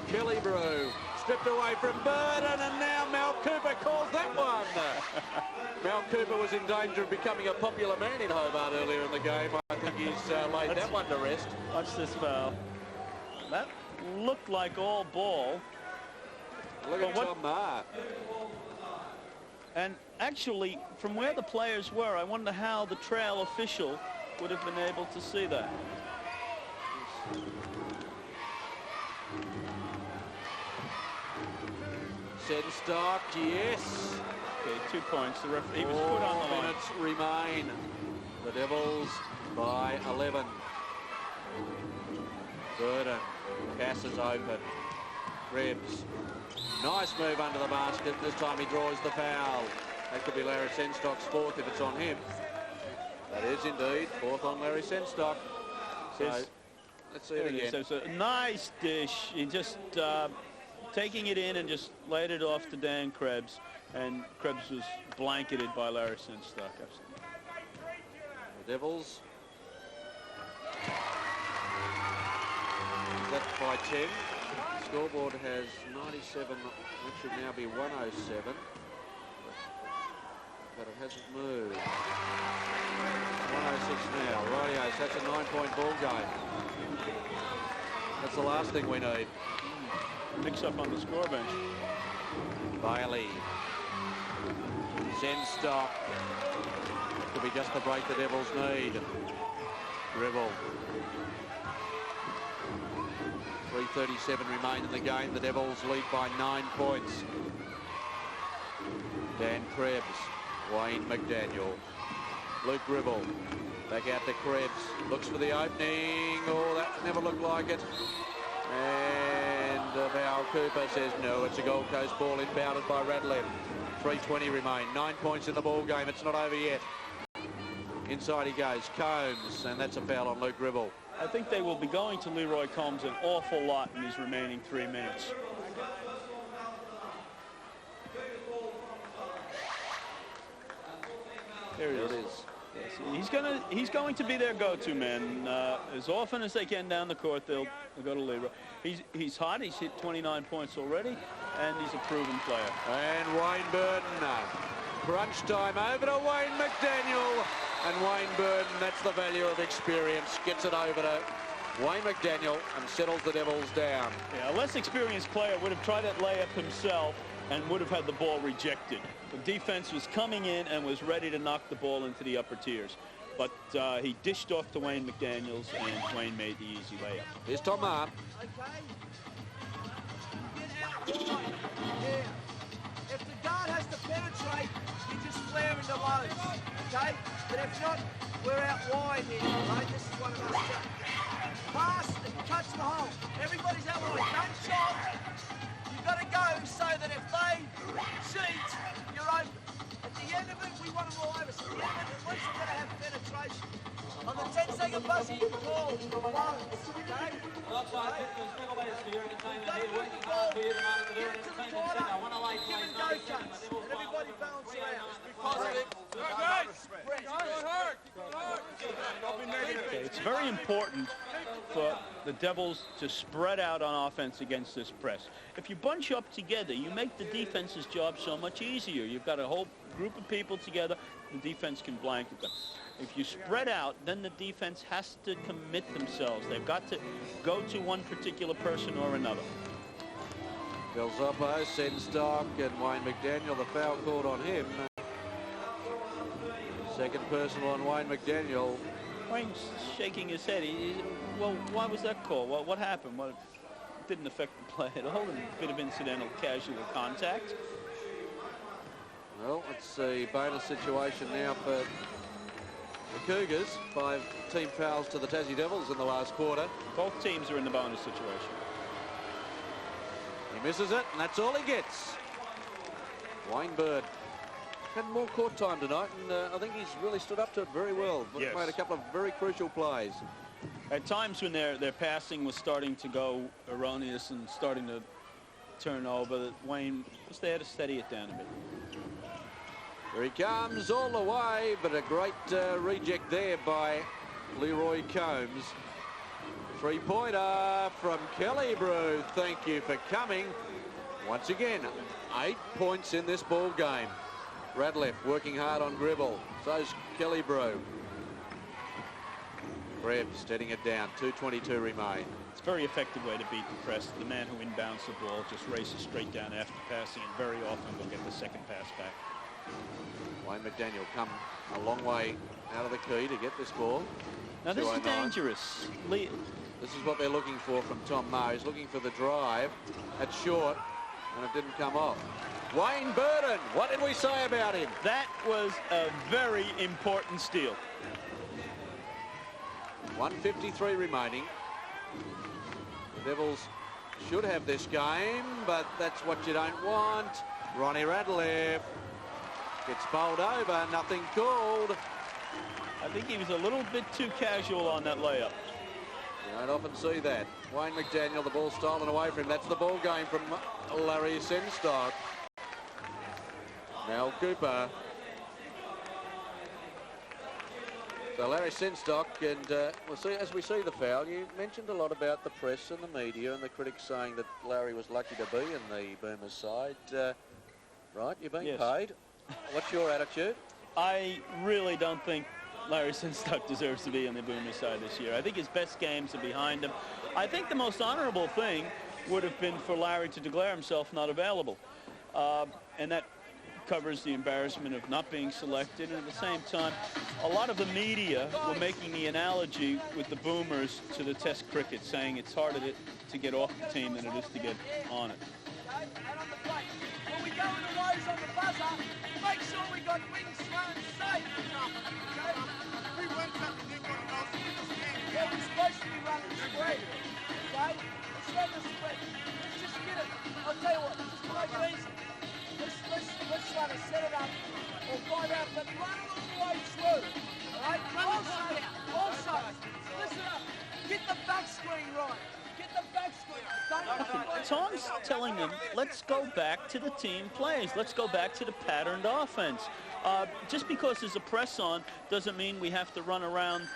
Kelly Brew stripped away from Burton, and now Mel Cooper calls that one. Mel Cooper was in danger of becoming a popular man in Hobart earlier in the game. I think he's laid that one to rest. Watch this foul. That looked like all ball. Look at Tom Maher. And actually, from where the players were, I wonder how the trail official would have been able to see that. Senstock, yes. Okay, 2 points. The referee was put on the 4 line. minutes remain. The Devils by 11. Burton. Cass is open. Krebs. Nice move under the basket. This time he draws the foul. That could be Larry Senstock's fourth if it's on him. That is indeed fourth on Larry Senstock. So let's see it again. So it's a nice dish. He just taking it in and just laid it off to Dan Krebs. And Krebs was blanketed by Larry Senstock. The Devils. That's by 10. Scoreboard has 97, it should now be 107, but it hasn't moved. 106 now, rightio, so that's a 9-point ball game. That's the last thing we need. Mix up on the score bench. Bailey. Senstock. Could be just the break the Devils need. Dribble. 3:37 remain in the game. The Devils lead by 9 points. Dan Krebs, Wayne McDaniel, Luke Gribble, back out to Krebs, looks for the opening. Oh, that never looked like it. And Val Cooper says no, it's a Gold Coast ball inbounded by Radlin. 3:20 remain, 9 points in the ball game. It's not over yet. Inside he goes, Combs, and that's a foul on Luke Gribble. I think they will be going to Leroy Combs an awful lot in these remaining 3 minutes. There he is. Yes, he's going to be their go-to man. As often as they can down the court, they'll go to Leroy. He's hot. He's hit 29 points already, and he's a proven player. And Wayne Burton. Crunch time over to Wayne McDaniel. And Wayne Burton, that's the value of experience, gets it over to Wayne McDaniel and settles the Devils down. Yeah, a less experienced player would have tried that layup himself and would have had the ball rejected. The defense was coming in and was ready to knock the ball into the upper tiers. But he dished off to Wayne McDaniels, and Wayne made the easy layup. Here's Tom Maher. Yeah. If the guard has to penetrate, you just flare into lows, okay? But if not, we're out wide here, right? This is one of those shots. Pass and cuts the hole. Everybody's out wide. Don't chop. You've got to go so that if they cheat, you're open. At the end of it, we want them all over. So at the end of it, at least we're going to have penetration. On the 10-second buzzer, you call lows, okay? Don't put the ball, give it to the corner, give and go cuts, and everybody balance around. Okay, it's very important for the Devils to spread out on offense against this press. If you bunch up together, you make the defense's job so much easier. You've got a whole group of people together, the defense can blanket them. If you spread out, then the defense has to commit themselves. They've got to go to one particular person or another. Del Zoppo, Senstock, and Wayne McDaniel, the foul called on him. Second personal on Wayne McDaniel. Wayne's shaking his head. Well, why was that call? Well, what happened? Well, it didn't affect the play at all. A bit of incidental casual contact. Well, it's a bonus situation now for the Cougars. 5 team fouls to the Tassie Devils in the last quarter. Both teams are in the bonus situation. He misses it, and that's all he gets. Wayne Bird had more court time tonight, and I think he's really stood up to it very well. Yes. Made a couple of very crucial plays. At times when their passing was starting to go erroneous and starting to turn over, Wayne was there to steady it down a bit. Here he comes all the way, but a great reject there by Leroy Combs. Three-pointer from Kelly Brew. Thank you for coming. Once again, 8 points in this ball game. Radcliffe working hard on Gribble. So's Kelly Brew. Krebs steadying it down. 2:22 remain. It's a very effective way to beat the press. The man who inbounds the ball just races straight down after passing, and very often will get the second pass back. Wayne McDaniel come a long way out of the key to get this ball. Now this is 209. dangerous. This is what they're looking for from Tom Moe. He's looking for the drive. That's short, and it didn't come off. Wayne Burden, what did we say about him? That was a very important steal. 1:53 remaining. The Devils should have this game, but that's what you don't want. Ronnie Radcliffe gets bowled over, nothing called. I think he was a little bit too casual on that layup. You don't often see that. Wayne McDaniel, the ball stolen away from him. That's the ball game from Larry Senstock. Mel Cooper. So Larry Senstock, and we'll see, as we see the foul, you mentioned a lot about the press and the media and the critics saying that Larry was lucky to be in the Boomers side. Right, you're being paid. What's your attitude? I really don't think Larry Senstock deserves to be on the Boomers side this year. I think his best games are behind him. I think the most honorable thing would have been for Larry to declare himself not available. And that covers the embarrassment of not being selected. And at the same time, a lot of the media were making the analogy with the Boomers to the Test cricket, saying it's harder to get off the team than it is to get on it. And on the plate, when we go in the rows on the buzzer, make sure we got wings thrown safe. Okay? We went up and did one of those in the stand. Yeah, we're supposed to be running spread. Okay? Let's run the spread. Let's just get it. I'll tell you what, just to make it easy. Let's try to set it up or find out, but run it all the way through. Alright? Also, listen up. Get the back screen right. Get the back screen. Tom's telling them, let's go back to the team plays. Let's go back to the patterned offense. Just because there's a press on doesn't mean we have to run around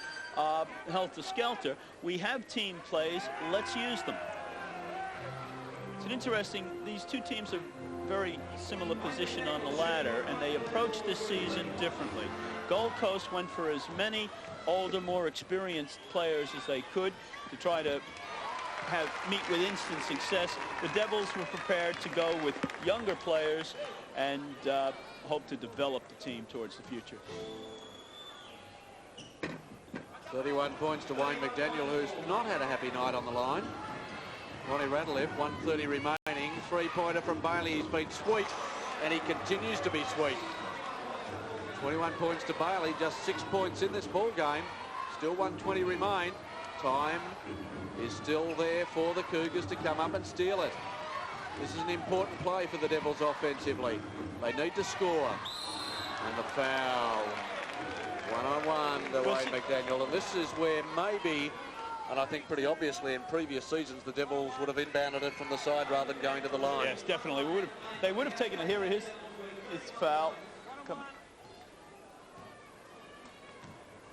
helter-skelter. We have team plays. Let's use them. It's an interesting, these two teams are very similar position on the ladder, and they approach this season differently. Gold Coast went for as many older, more experienced players as they could to try to meet with instant success. The Devils were prepared to go with younger players and hope to develop the team towards the future. 31 points to Wayne McDaniel, who's not had a happy night on the line. Ronnie Radcliffe, 1:30 remaining. Three-pointer from Bailey. He's been sweet, and he continues to be sweet. 21 points to Bailey, just 6 points in this ball game. Still 1:20 remain. Time is still there for the Cougars to come up and steal it. This is an important play for the Devils offensively. They need to score. And the foul. One-on-one to Wayne McDaniel. And this is where maybe, and I think pretty obviously in previous seasons, the Devils would have inbounded it from the side rather than going to the line. Yes, definitely. They would have taken it. Here it is. It's foul.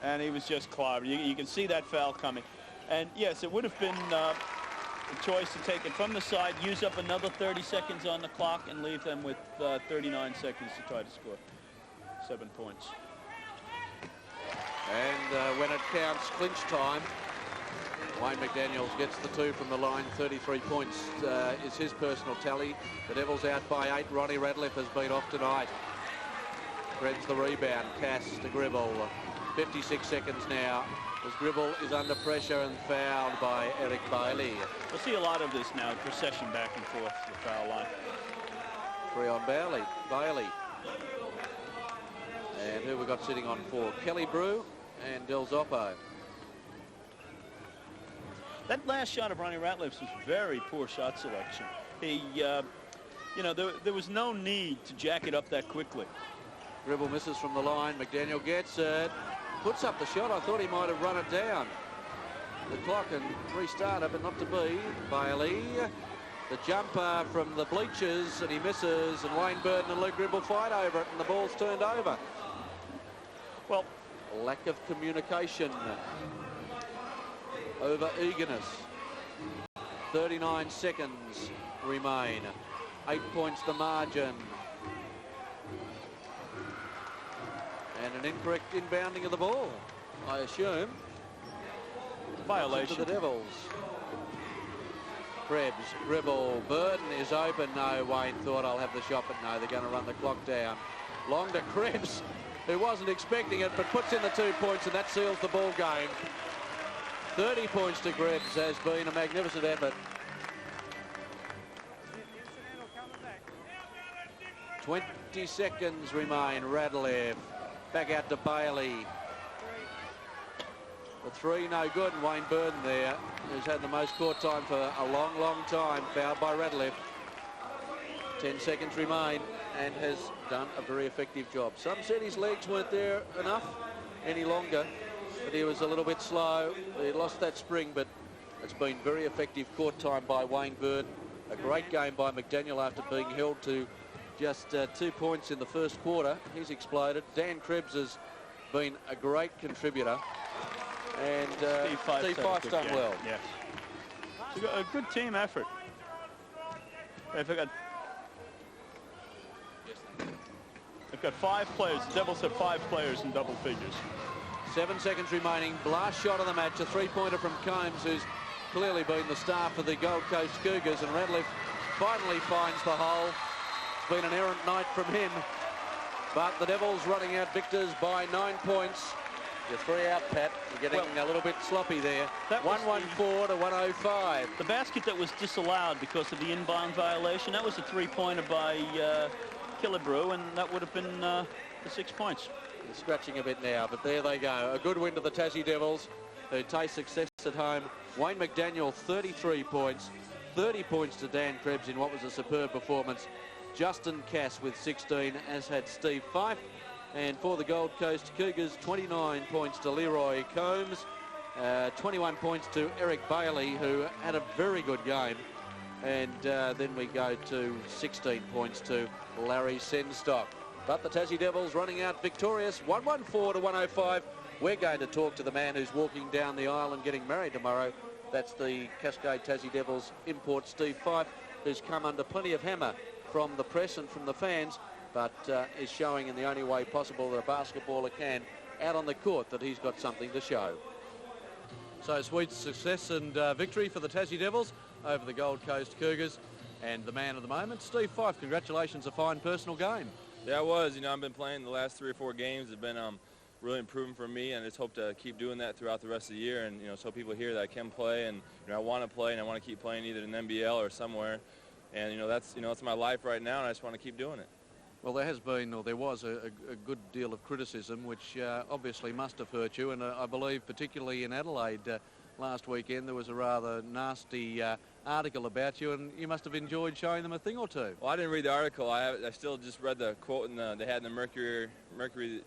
And he was just clobbered. You can see that foul coming. And yes, it would have been a choice to take it from the side, use up another 30 seconds on the clock, and leave them with 39 seconds to try to score 7 points. And when it counts clinch time, Wayne McDaniel gets the 2 from the line. 33 points is his personal tally. The Devils out by 8. Ronnie Radcliffe has been off tonight. Threads the rebound. Cass to Gribble. 56 seconds now as Gribble is under pressure and fouled by Eric Bailey. We'll see a lot of this now, procession back and forth to the foul line. 3 on Bailey. And who we got sitting on 4? Kelly Brew and Del Zoppo. That last shot of Ronnie Ratliff's was very poor shot selection. He, you know, there was no need to jack it up that quickly. Gribble misses from the line. McDaniel gets it. Puts up the shot. I thought he might have run it down the clock and restart it, but not to be. Bailey, the jumper from the bleachers, and he misses, and Wayne Burton and Luke Gribble fight over it, and the ball's turned over. Well, lack of communication, over eagerness. 39 seconds remain. 8 points the margin. And an incorrect inbounding of the ball, I assume. Violation. To the Devils. Krebs, Gribble, Burton is open. No, Wayne thought I'll have the shot, but no, they're going to run the clock down. Long to Krebs, who wasn't expecting it, but puts in the 2 points, and that seals the ball game. 30 points to Krebs has been a magnificent effort. 20 seconds remain. Radlev back out to Bailey. The 3 no good, and Wayne Burton there, who's had the most court time for a long, long time, fouled by Radlev. 10 seconds remain and has done a very effective job. Some said his legs weren't there enough any longer, but he was a little bit slow. He lost that spring, but it's been very effective court time by Wayne Burton. A great game by McDaniel after being held to just 2 points in the first quarter. He's exploded. Dan Krebs has been a great contributor. And Steve Fife's done well. Yes. It's a good team effort. They've got 5 players. The Devils have 5 players in double figures. 7 seconds remaining. Last shot of the match. A 3-pointer from Combs, who's clearly been the star for the Gold Coast Cougars. And Radlev finally finds the hole. It's been an errant night from him. But the Devils running out victors by 9 points. You're 3 out, Pat. You're getting a little bit sloppy there. 114 to 105. The basket that was disallowed because of the inbound violation, that was a 3-pointer by Killebrew, and that would have been the 6 points. They're scratching a bit now, but there they go. A good win to the Tassie Devils, who taste success at home. Wayne McDaniel, 33 points. 30 points to Dan Krebs in what was a superb performance. Justin Cass with 16, as had Steve Fife. And for the Gold Coast Cougars, 29 points to Leroy Combs, 21 points to Eric Bailey, who had a very good game. And then we go to 16 points to Larry Senstock. But the Tassie Devils running out victorious, 114 to 105. We're going to talk to the man who's walking down the aisle and getting married tomorrow. That's the Cascade Tassie Devils import, Steve Fife, who's come under plenty of hammer from the press and from the fans, but is showing in the only way possible that a basketballer can out on the court that he's got something to show. So sweet success and victory for the Tassie Devils over the Gold Coast Cougars. And the man of the moment, Steve Fife, congratulations, a fine personal game. Yeah, it was. You know, I've been playing the last 3 or 4 games. Have been really improving for me, and I just hope to keep doing that throughout the rest of the year. And, you know, so people hear that I can play, and, you know, I want to play, and I want to keep playing either in NBL or somewhere. And, that's my life right now, and I just want to keep doing it. Well, there has been, or there was, a good deal of criticism, which obviously must have hurt you. And I believe particularly in Adelaide last weekend, there was a rather nasty article about you, and you must have enjoyed showing them a thing or two. Well, I didn't read the article. I still just read the quote they had in the Mercury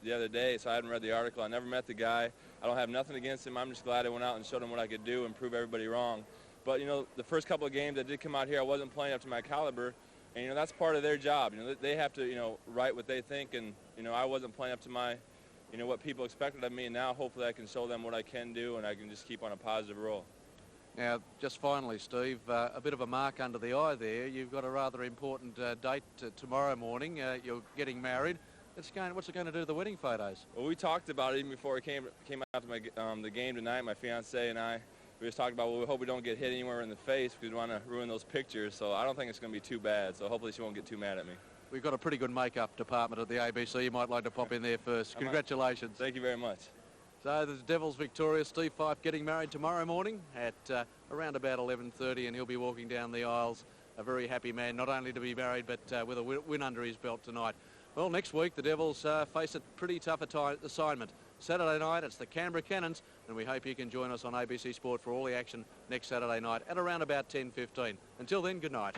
the other day, so I haven't read the article. I never met the guy. I don't have nothing against him. I'm just glad I went out and showed him what I could do and prove everybody wrong. But, the first couple of games I did come out here, I wasn't playing up to my caliber. And, that's part of their job. They have to, write what they think. And, I wasn't playing up to my, what people expected of me. And now hopefully I can show them what I can do, and I can just keep on a positive roll. Now, just finally, Steve, a bit of a mark under the eye there. You've got a rather important date tomorrow morning. You're getting married. What's it going to do to the wedding photos? Well, we talked about it even before it came out to the game tonight, my fiancée and I. We just talked about, we hope we don't get hit anywhere in the face because we want to ruin those pictures. So I don't think it's going to be too bad. So hopefully she won't get too mad at me. We've got a pretty good makeup department at the ABC. You might like to pop in there first. Congratulations. Thank you very much. So the Devils victorious. Steve Fife getting married tomorrow morning at around about 11:30, and he'll be walking down the aisles. A very happy man, not only to be married, but with a win under his belt tonight. Well, next week the Devils face a pretty tough assignment. Saturday night, it's the Canberra Cannons, and we hope you can join us on ABC Sport for all the action next Saturday night at around about 10:15. Until then, good night.